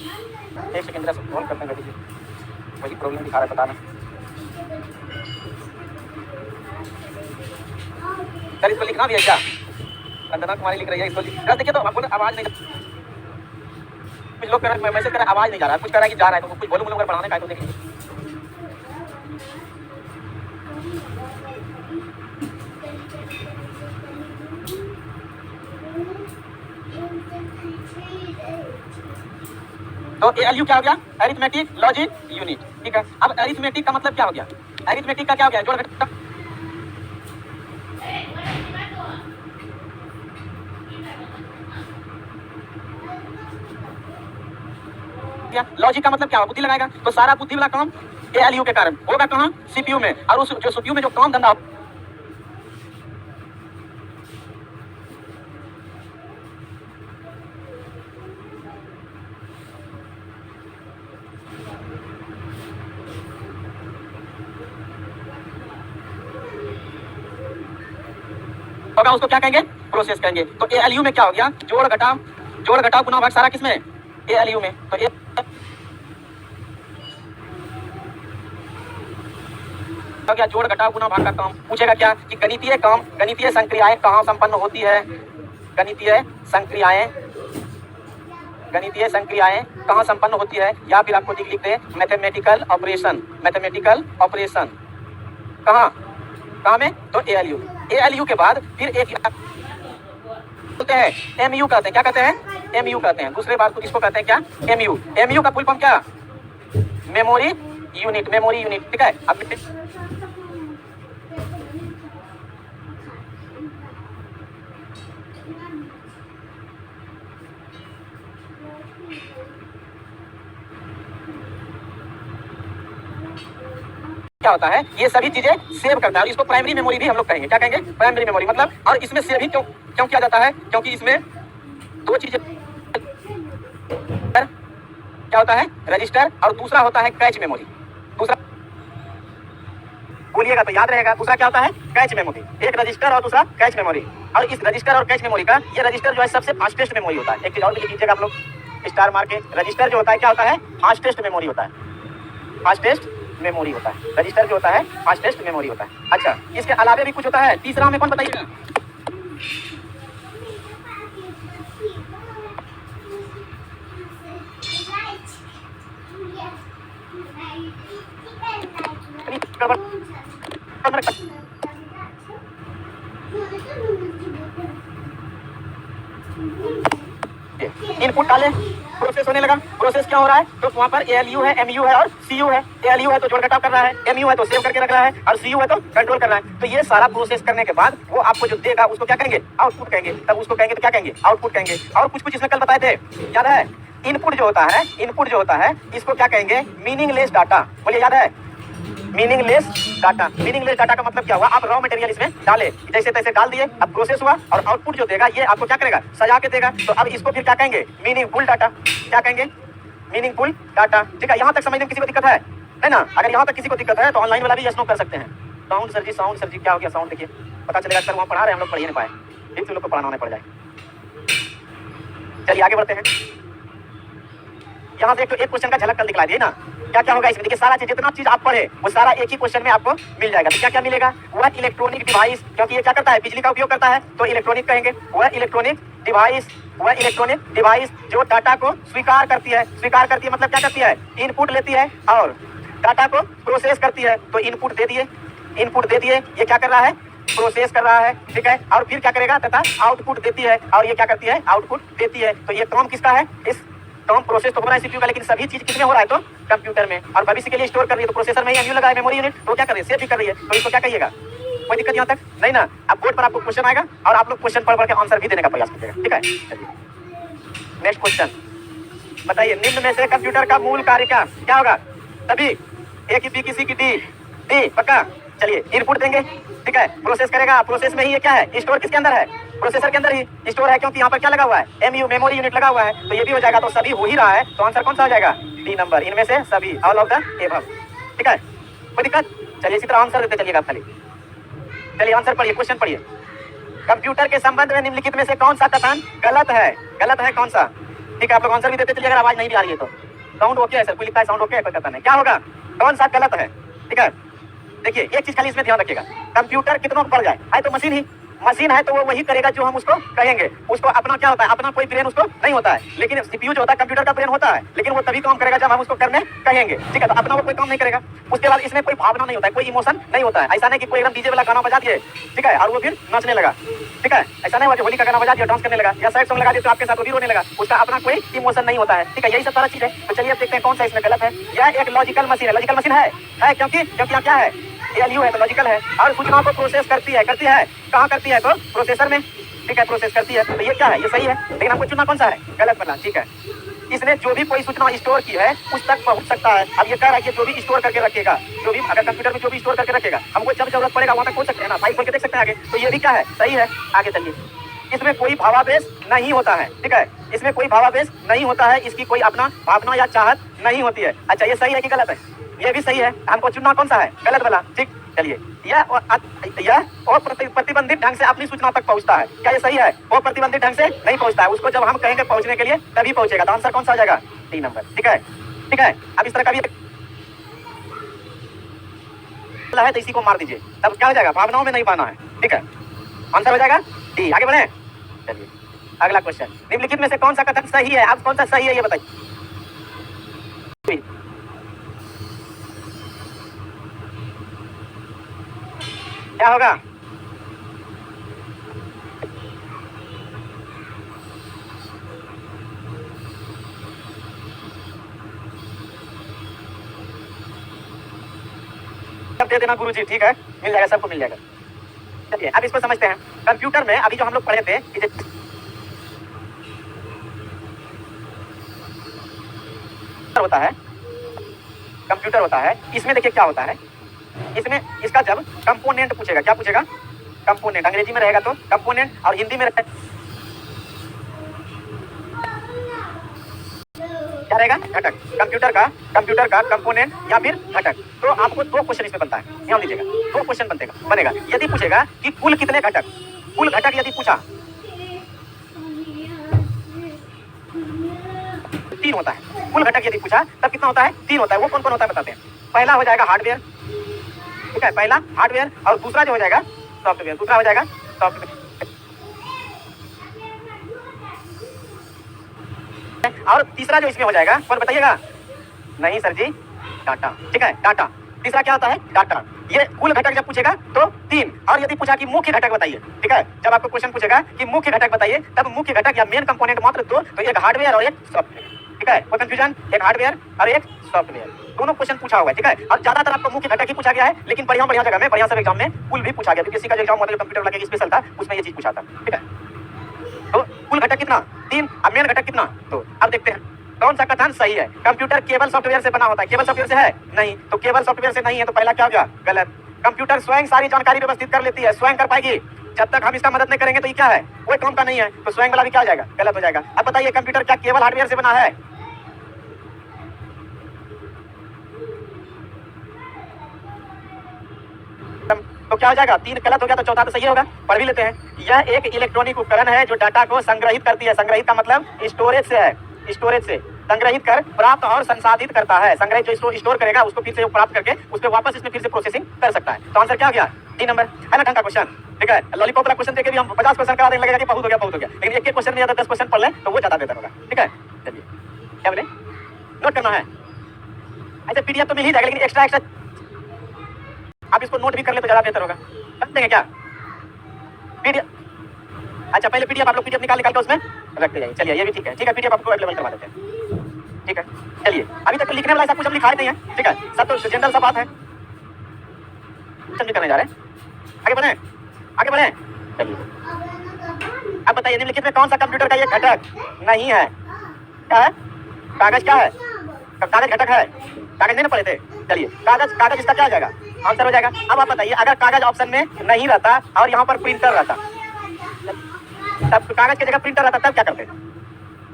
एक सेकंड जरा सॉल्व करते हैं बेटी, वही प्रॉब्लम दिखा रहा है बताना। सर इसको लिखना भी है क्या? वंदना कुमारी लिख रही है, इसको लिख देखिए तो आपको आवाज नहीं, कुछ लोग कह रहे हैं मैसेज कर रहे हैं आवाज नहीं जा रहा है, कुछ कह रहा है कि जा रहा है, तो कुछ बोलो बोलो बढ़ाने का है तो देखिए। तो एलयू क्या हो गया? Arithmetic logic unit. ठीक है, अब अरिथमेटिक का मतलब क्या हो गया? अरिथमेटिक का क्या हो गया? जोड़ घटा। लॉजिक का मतलब क्या हो? बुद्धि लगाएगा, तो सारा बुद्धि वाला काम एलयू के कारण होगा कहाँ? सीपीयू में। और उस जो सीपीयू में जो काम धंधा होगा उसको क्या कहेंगे? प्रोसेस कहेंगे। तो एलयू में क्या हो गया? जोड़ घटाव गुना भाग सारा किसमें? एलयू में। तो हो गया जोड़ घटाव गुना भाग का काम। पूछेगा क्या कि गणितीय संक्रियाएं कहाँ संपन्न होती है? गणितीय संक्रियाएं कहाँ संपन्न होती है? या फिर आपको लिख दे मैथमेटिकल ऑपरेशन कहाँ में? तो एलयू के बाद फिर एक बोलते हैं एमयू कहते हैं। क्या कहते हैं? एमयू कहते हैं। दूसरे बात को इसको कहते हैं क्या? एमयू का फुल फॉर्म क्या? Memory unit. ठीक है, अब क्या होता है? ये सभी चीजें सेव करता है और इसको प्राइमरी मेमोरी भी हम लोग कहेंगे। क्या कहेंगे? Primary memory. मतलब और इसमें सेव ही क्यों किया जाता है? क्योंकि इसमें दो चीजें क्या होता है? रजिस्टर, और दूसरा होता है कैच मेमोरी। दूसरा बोलिएगा तो याद रहेगा। दूसरा क्या होता है? Cache memory. एक रजिस्टर और दूसरा कैच मेमोरी। और इस रजिस्टर और कैच मेमोरी का ये रजिस्टर जो है सबसे फास्टेस्ट मेमोरी होता है। एक चीज और भी लिख लीजिएगा आप लोग स्टार मार के। रजिस्टर जो होता है क्या होता है? फास्टेस्ट मेमोरी होता है। फास्टेस्ट मेमोरी होता है रजिस्टर जो होता है, फास्टेस्ट मेमोरी होता है। अच्छा, इसके अलावा भी कुछ होता है। तीसरा हमें कौन बताइएगा? इनपुट डाले, प्रोसेस होने लगा। प्रोसेस क्या हो रहा है? तो वहाँ पर एलयू है, एमयू है और सीयू है। एलयू है तो जोड़ घटाव कर रहा है, एमयू है तो सेव करके रख रहा है, और सीयू है तो कंट्रोल कर रहा है। तो ये सारा प्रोसेस करने के बाद वो आपको जो देगा उसको क्या कहेंगे? आउटपुट कहेंगे। तब उसको कहेंगे तो क्या कहेंगे? आउटपुट कहेंगे। और कुछ इसमें कल बताए थे, याद है? इनपुट जो होता है इसको क्या कहेंगे? Meaningless data. बोलिए, याद है? मीनिंगलेस डाटा का मतलब क्या हुआ? आप रॉ मटेरियल इसमें डाले, जैसे तैसे डाल दिए, अब प्रोसेस हुआ और आउटपुट जो देगा ये आपको क्या करेगा? सजा के देगा। तो अब इसको फिर क्या कहेंगे? Meaningful data. क्या कहेंगे? Meaningful data. ठीक है, यहाँ तक समझने में किसी को दिक्कत है ना? अगर यहाँ तक किसी को दिक्कत है तो ऑनलाइन वाला भी यस नो कर सकते हैं। साउंड सर जी क्या हो गया? साउंड देखिए, पता चलेगा सर वहाँ पढ़ा रहे हैं, हम लोग पढ़ ही नहीं पाए, फिर से लोग को पढ़ाना होने पड़ जाए। चलिए आगे बढ़ते हैं। यहाँ से एक क्वेश्चन का झलक कल दिखला दिए ना, क्या होगा इसमें? देखिए, सारा चीज जितना चीज आप पढ़े वो सारा एक ही क्वेश्चन में आपको मिल जाएगा। तो क्या मिलेगा? वह इलेक्ट्रॉनिक डिवाइस, क्योंकि ये क्या करता है? बिजली का उपयोग करता है, तो इलेक्ट्रॉनिक कहेंगे। वह इलेक्ट्रॉनिक डिवाइस जो डाटा को स्वीकार करती है मतलब क्या करती है? इनपुट लेती है और डाटा को प्रोसेस करती है। तो इनपुट दे दिए, ये क्या कर रहा है? प्रोसेस कर रहा है। ठीक है, और फिर क्या करेगा? तथा आउटपुट देती है, और ये क्या करती है? आउटपुट देती है। तो ये काम किसका है? इस काम प्रोसेस तो हो रहा है सीपीयू का, लेकिन सभी चीज किसमें हो रहा है? तो कंप्यूटर में। और भविष्य के लिए स्टोर कर रही है, तो प्रोसेसर में ही एमयू लगा है, मेमोरी यूनिट, तो क्या कर रही है? सेव भी कर रही है। तो इसको क्या कहिएगा? कोई दिक्कत यहाँ तक नहीं ना? अब बोर्ड पर आपको क्वेश्चन आएगा और आप लोग क्वेश्चन पढ़ के आंसर भी देने का प्रयास कीजिएगा। ठीक है, चलिए नेक्स्ट क्वेश्चन बताइए। निम्न में से कंप्यूटर का मूल कार्य क्या होगा? तभी ए की बी की सी की डी पक्का। चलिए इनपुट देंगे, ठीक है, प्रोसेस करेगा। प्रोसेस में ही ये क्या है? स्टोर किसके अंदर है? प्रोसेसर के अंदर ही स्टोर है, क्योंकि यहाँ पर क्या लगा हुआ है? एमयू, मेमोरी यूनिट लगा हुआ है। तो ये भी हो जाएगा। तो सभी हो ही रहा है, तो आंसर कौन सा हो जाएगा? D number. इनमें से सभी, ऑल ऑफ द एबव। ठीक है, कोई दिक्कत? चलिए इसी तरह आंसर देते चलिएगा खाली। चलिए आंसर पढ़िए, क्वेश्चन पढ़िए। कंप्यूटर के संबंध में निम्नलिखित में से कौन सा कथन गलत है? कौन सा? ठीक है, आप लोग आंसर भी देते चलिए अगर आवाज नहीं भी आ रही है तो। साउंड ओके है सर, कोई लिखता है साउंड ओके है, कोई कहता नहीं। क्या होगा, कौन सा गलत है? ठीक है, देखिए एक चीज खाली इसमें ध्यान रखिएगा, कंप्यूटर कितनों को पड़ जाए, है तो मशीन ही, मशीन है तो वो वही करेगा जो हम उसको कहेंगे। उसको अपना क्या होता है, अपना कोई ब्रेन उसको नहीं होता है, लेकिन सीपीयू जो होता है कंप्यूटर का ब्रेन होता है, लेकिन वो तभी काम करेगा जब हम उसको करने कहेंगे। ठीक है, तो अपना वो कोई काम नहीं करेगा। उसके बाद इसमें कोई भावना नहीं होता है, कोई इमोशन नहीं होता है। ऐसा नहीं कि कोई एकदम डीजे वाला गाना बजा दिए, ठीक है, और वो फिर नाचने लगा। ठीक है, ऐसा नहीं हुआ कि होली का गाना बजा दिया डांस करने लगा, या सैड सॉन्ग लगा दिया तो आपके साथ वो भी रोने लगा। उसका अपना कोई इमोशन नहीं होता है। ठीक है, यही सब सारा चीज है। तो चलिए अब देखते हैं कौन सा इसमें गलत है। यह एक लॉजिकल मशीन है। लॉजिकल मशीन है क्योंकि यहाँ क्या है, एलयू है तो लॉजिकल है, और सूचनाओं को प्रोसेस करती है कहाँ करती है, तो प्रोसेसर में। ठीक है, प्रोसेस करती है, तो ये क्या है, ये सही है, लेकिन हमको चुनना कौन सा है, गलत वाला। ठीक है, इसने जो भी कोई सूचना स्टोर की है उस तक पहुंच सकता है। अब ये कह रहा है कि जो भी स्टोर करके रखेगा, जो भी अगर कंप्यूटर में जो भी स्टोर करके रखेगा, हमको जब जरूरत पड़ेगा वहां तक पहुंच सकते हैं ना, फाइल खोल के देख सकते हैं आगे। तो ये भी क्या है, सही है। आगे चलिए, इसमें कोई भावावेश नहीं होता है। ठीक है, इसमें कोई भावावेश नहीं होता है, इसकी कोई अपना भावना या चाहत नहीं होती है। अच्छा, ये सही है कि गलत है? ये भी सही है। हमको चुनना कौन सा है, गलत वाला। ठीक, चलिए, यह प्रतिबंधित ढंग से अपनी सूचना तक पहुंचता है। क्या ये सही है? वो प्रतिबंधित ढंग से नहीं पहुंचता है, उसको जब हम कहेंगे पहुंचने के लिए तभी पहुंचेगा। तो आंसर कौन सा हो जाएगा, 3 नंबर। ठीक है, ठीक है, अब इस तरह का भी है तो इसी को मार दीजिए, तब क्या हो जाएगा, भावनाओं में नहीं पाना है। ठीक है, आंसर हो जाएगा डी। आगे बढ़े, चलिए अगला क्वेश्चन, निम्नलिखित में से कौन सा कथन सही है? अब कौन सा सही है ये बताइए। क्या होगा, सब दे देना गुरुजी। ठीक है, मिल जाएगा, सबको मिल जाएगा। चलिए अब इसको समझते हैं। कंप्यूटर में अभी जो हम लोग पढ़े थे, होता है कंप्यूटर होता है, इसमें देखिए क्या होता है, इसमें इसका जब कंपोनेंट पूछेगा, क्या पूछेगा, कंपोनेंट। अंग्रेजी में रहेगा तो कंपोनेंट, और हिंदी में रहेगा क्या रहेगा, घटक। कंप्यूटर का कंपोनेंट या फिर घटक। तो आपको 2 क्वेश्चन इसमें बनता है, ध्यान दीजिएगा, 2 क्वेश्चन बनेगा। यदि पूछेगा कि कुल कितने घटक, कुल घटक यदि पूछा, 3 होता है। कुल घटक यदि पूछा तब कितना होता है, 3 होता है। वो कौन कौन होता है बताते हैं। पहला हो जाएगा हार्डवेयर, ठीक है, पहला हार्डवेयर, और दूसरा जो हो जाएगा सॉफ्टवेयर, दूसरा हो जाएगा सॉफ्टवेयर। और तीसरा जो इसमें हो जाएगा कौन बताइएगा, नहीं सर जी, डाटा। ठीक है, डाटा। तीसरा क्या होता है, डाटा। ये कुल घटक जब पूछेगा तो 3, और यदि पूछा कि मुख्य घटक बताइए, ठीक है, जब आपको क्वेश्चन पूछेगा कि मुख्य घटक बताइए, तब मुख्य घटक या मेन कंपोनेंट मात्र 2, तो एक हार्डवेयर और एक सॉफ्टवेयर। ठीक है, कोई कंफ्यूजन, एक हार्डवेयर और एक सॉफ्टवेयर, दोनों क्वेश्चन पूछा हुआ है। ठीक है, और ज्यादातर आपको मुख्य घटक ही पूछा गया है, लेकिन बढ़िया जगह में, बढ़िया सब एग्जाम में कुल भी पूछा गया, क्योंकि किसी का जो एग्जाम होता है कंप्यूटर वाला स्पेशल था, उसमें ये चीज पूछा था। ठीक है, तो कुल घटक कितना, 3, अब मेन घटक कितना, 2। अब देखते हैं कौन सा कथन सही है। कंप्यूटर केवल सॉफ्टवेयर से बना होता है, केवल सॉफ्टवेयर से है नहीं, तो केवल सॉफ्टवेयर से नहीं है, तो पहला क्या हो गया, गलत। कंप्यूटर स्वयं सारी जानकारी व्यवस्थित कर लेती है, स्वयं कर पाएगी, जब तक हम इसका मदद नहीं करेंगे तो ये क्या है, कोई काम का नहीं है, तो स्वयं वाला भी क्या हो जाएगा, गलत हो जाएगा। अब बताइए कंप्यूटर क्या केवल हार्डवेयर से बना है, तो क्या हो जाएगा, 3 गलत हो गया, तो चौथा तो सही होगा। पढ़ भी लेते हैं। यह एक इलेक्ट्रॉनिक उपकरण है जो डाटा को संग्रहित करती है। संग्रहित का मतलब स्टोरेज से है, स्टोरेज से संग्रहित कर प्राप्त और संसाधित करता है। संग्रहित जो स्टोर करेगा उसको फिर से प्राप्त करके उसके वापस इसमें फिर से प्रोसेसिंग कर सकता है। तो आंसर क्या हो गया, 3 नंबर है ना, ढंग का क्वेश्चन। ठीक है, लॉलीपॉप वाला क्वेश्चन देके भी हम 50 क्वेश्चन करा देने लगेगा कि बहुत हो गया, लेकिन एक क्वेश्चन में ज्यादा 10 क्वेश्चन पढ़ लें तो वो ज्यादा बेहतर होगा। ठीक है, चलिए क्या बोले, नोट करना है। ऐसे पीडीएफ तो मिल ही जाएगा, लेकिन एक्स्ट्रा आप इसको नोट भी कर ले तो ज्यादा बेहतर होगा। कर देंगे क्या पीडीएफ? अच्छा, पहले पीडीएफ आप लोग पीडीएफ निकाल के उसमें रखते जाइए। चलिए ये भी ठीक है, ठीक है, पीडीएफ आपको अवेलेबल करवा देते हैं। ठीक है, चलिए अभी तक तो लिखने वाला ऐसा कुछ हम लिखा नहीं है। ठीक है, सब तो जनरल सा बात है, करने जा रहे हैं। आगे बढ़े। चलिए अब बताइए निम्नलिखित में कौन सा कंप्यूटर का ये घटक नहीं है, क्या है, कागज। क्या है, कागज घटक है, कागज नहीं ना पढ़े थे। चलिए कागज इसका क्या हो जाएगा, आंसर हो जाएगा। अब आप बताइए अगर कागज ऑप्शन में नहीं रहता और यहाँ पर प्रिंटर रहता, तब कागज की जगह प्रिंटर रहता, तब क्या करते,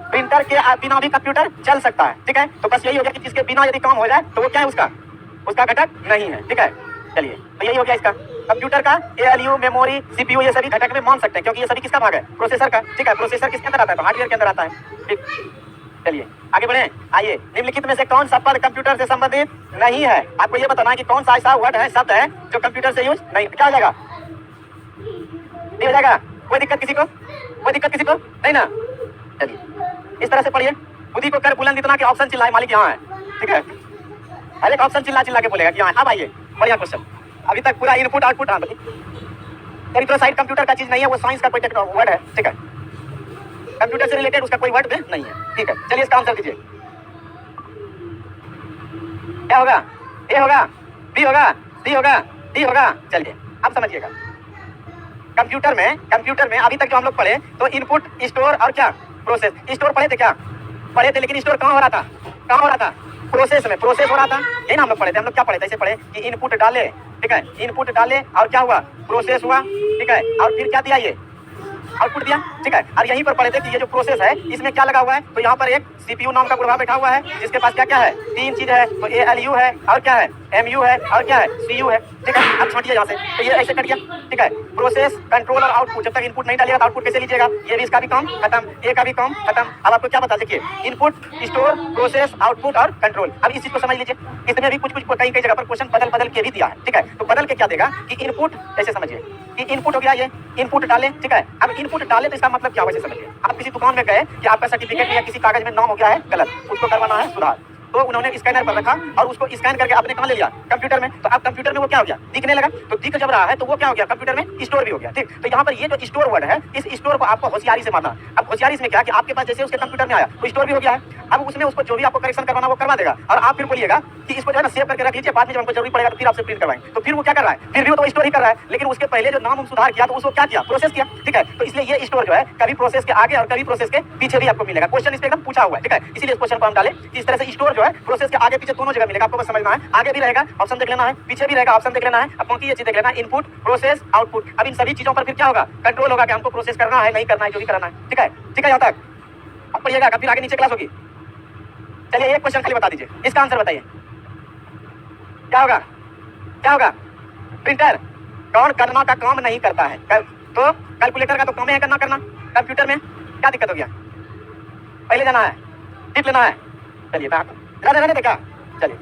प्रिंटर के बिना भी कंप्यूटर चल सकता है। ठीक है, तो बस यही हो गया कि जिसके बिना यदि काम हो जाए तो वो क्या है, उसका घटक नहीं है। ठीक है, चलिए तो यही हो गया इसका। कंप्यूटर का एएलयू, मेमोरी, सीपीयू, ये सभी घटक में मान सकते हैं, क्योंकि ये सभी किसका भाग है, प्रोसेसर का। ठीक है, प्रोसेसर किसके अंदर आता है, तो हार्डवेयर के अंदर आता है। ठीक, चलिए आगे बढ़े। आइए, निम्नलिखित में से कौन सा पद कंप्यूटर से संबंधित नहीं है? आपको ये बताना है कि कौन सा ऐसा वर्ड है, शब्द है जो कंप्यूटर से यूज नहीं। क्या हो जाएगा? नहीं हो जाएगा? कोई दिक्कत किसी को? कोई दिक्कत किसी को नहीं ना? चलिए इस तरह से पढ़िए। बुद्धि को कर बुलंद इतना कि ऑप्शन चिल्लाए मालिक यहाँ है, ठीक है? हर एक ऑप्शन चिल्ला चिल्ला के बोलेगा कि यहाँ। अब आइए, बढ़िया क्वेश्चन। अभी तक पूरा इनपुट आउटपुट। हाँ बोलिए। एरिथ्रोसाइट कंप्यूटर का चीज नहीं है, वो साइंस का कोई वर्ड है, ठीक है? कंप्यूटर से रिलेटेड उसका कोई वर्ड नहीं है, ठीक है? चलिए इसका आंसर दीजिए। क्या होगा? ए होगा, बी होगा, सी होगा, डी होगा? चलिए अब समझिएगा। कंप्यूटर में अभी तक जो हम लोग पढ़े तो इनपुट, स्टोर और क्या प्रोसेस। स्टोर पढ़े थे क्या? पढ़े थे, लेकिन स्टोर कहाँ हो रहा था? कहाँ हो रहा था? प्रोसेस में। प्रोसेस हो रहा था, यही ना हम लोग पढ़े थे। हम लोग क्या पढ़े थे? ऐसे पढ़े कि इनपुट डाले, ठीक है? इनपुट डाले और क्या हुआ? प्रोसेस हुआ, ठीक है? और फिर क्या दिया? ये आउटपुट दिया, ठीक है? और यहीं पर पढ़े थे कि ये जो प्रोसेस है इसमें क्या लगा हुआ है? तो यहाँ पर एक सीपीयू नाम का गुड़वा बैठा हुआ है जिसके पास क्या क्या है? तीन चीज है। तो एएलयू है और क्या है? एमयू है और क्या है? सीयू है, ठीक है? अब छोड़िए यहाँ से, तो ये ऐसे कट गया, ठीक है? प्रोसेस, कंट्रोल और आउटपुट। जब तक इनपुट नहीं डालिएगा तो आउटपुट कैसे लीजिएगा? ये भी इसका भी काम खत्म, ए का भी काम खत्म। अब आपको क्या बता देखिए, इनपुट, स्टोर, प्रोसेस, आउटपुट और कंट्रोल। अब इस चीज को समझ लीजिए। इसमें भी कुछ कई जगह पर क्वेश्चन बदल बदल के भी दिया है, ठीक है? तो बदल के क्या देगा कि इनपुट, ऐसे समझिए कि इनपुट हो गया, ये इनपुट डाले, ठीक है? अब इनपुट डाले तो इसका मतलब क्या? वैसे समझिए, आप किसी दुकान में गए कि आपका सर्टिफिकेट या किसी कागज में नाम हो गया है गलत, उसको करवाना है सुधार, तो उन्होंने स्कैनर पर रखा और उसको स्कैन करके आपने कहाँ ले लिया? कंप्यूटर में। तो अब कंप्यूटर में वो क्या हो गया? दिखने लगा। तो दिख जब रहा है तो वो क्या हो गया? कंप्यूटर में स्टोर भी हो गया, ठीक? तो यहाँ पर ये जो स्टोर वर्ड है, इस स्टोर को आपको होशियारी से मारना। अब होशियारी इसमें क्या कि आपके पास जैसे उसके कंप्यूटर में आया तो स्टोर भी हो गया है। अब उसमें उसको जो भी आपको करेक्शन करवाना वो करवा देगा और आप फिर बोलिएगा कि इसको जो है ना सेव करके रख लीजिए, बाद में जब हमको जरूरी पड़ेगा तो फिर आपसे प्रिंट करवाएंगे। तो फिर वो क्या कर रहा है? फिर भी वो तो स्टोर ही कर रहा है, लेकिन उसके पहले जो नाम हम सुधार किया तो उसको क्या किया? प्रोसेस किया, ठीक है? तो इसलिए ये स्टोर जो है कभी प्रोसेस के आगे और कभी प्रोसेस के पीछे भी आपको मिलेगा। क्वेश्चन इस पे एकदम पूछा हुआ है, ठीक है? इसीलिए इस क्वेश्चन को हम डाले कि इस तरह से स्टोर जो है प्रोसेस के आगे पीछे दोनों जगह मिलेगा। आपको बस समझना है, आगे भी रहेगा ऑप्शन देख लेना है, पीछे भी रहेगा ऑप्शन देख लेना है। अब बाकी ये चीज देख लेना है, इनपुट, प्रोसेस, आउटपुट। अब इन सभी चीजों पर फिर क्या होगा? कंट्रोल होगा कि हमको प्रोसेस करना है, नहीं करना है, जो भी करना है, ठीक है? ठीक है यहाँ तक? अब पढ़िएगा, फिर आगे नीचे क्लास होगी। चलिए एक क्वेश्चन खाली बता दीजिए, इसका आंसर बताइए। क्या होगा? क्या होगा? प्रिंटर कौन करना का काम नहीं करता है? तो कैलकुलेटर का तो काम है करना करना। कंप्यूटर में क्या दिक्कत हो गया? पहले जाना है, टिप लेना है। चलिए रहने देखा, चलिए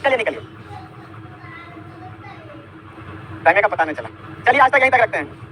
चलिए निकलिए, का पता नहीं चला। चलिए आज तक यहीं तक रखते हैं।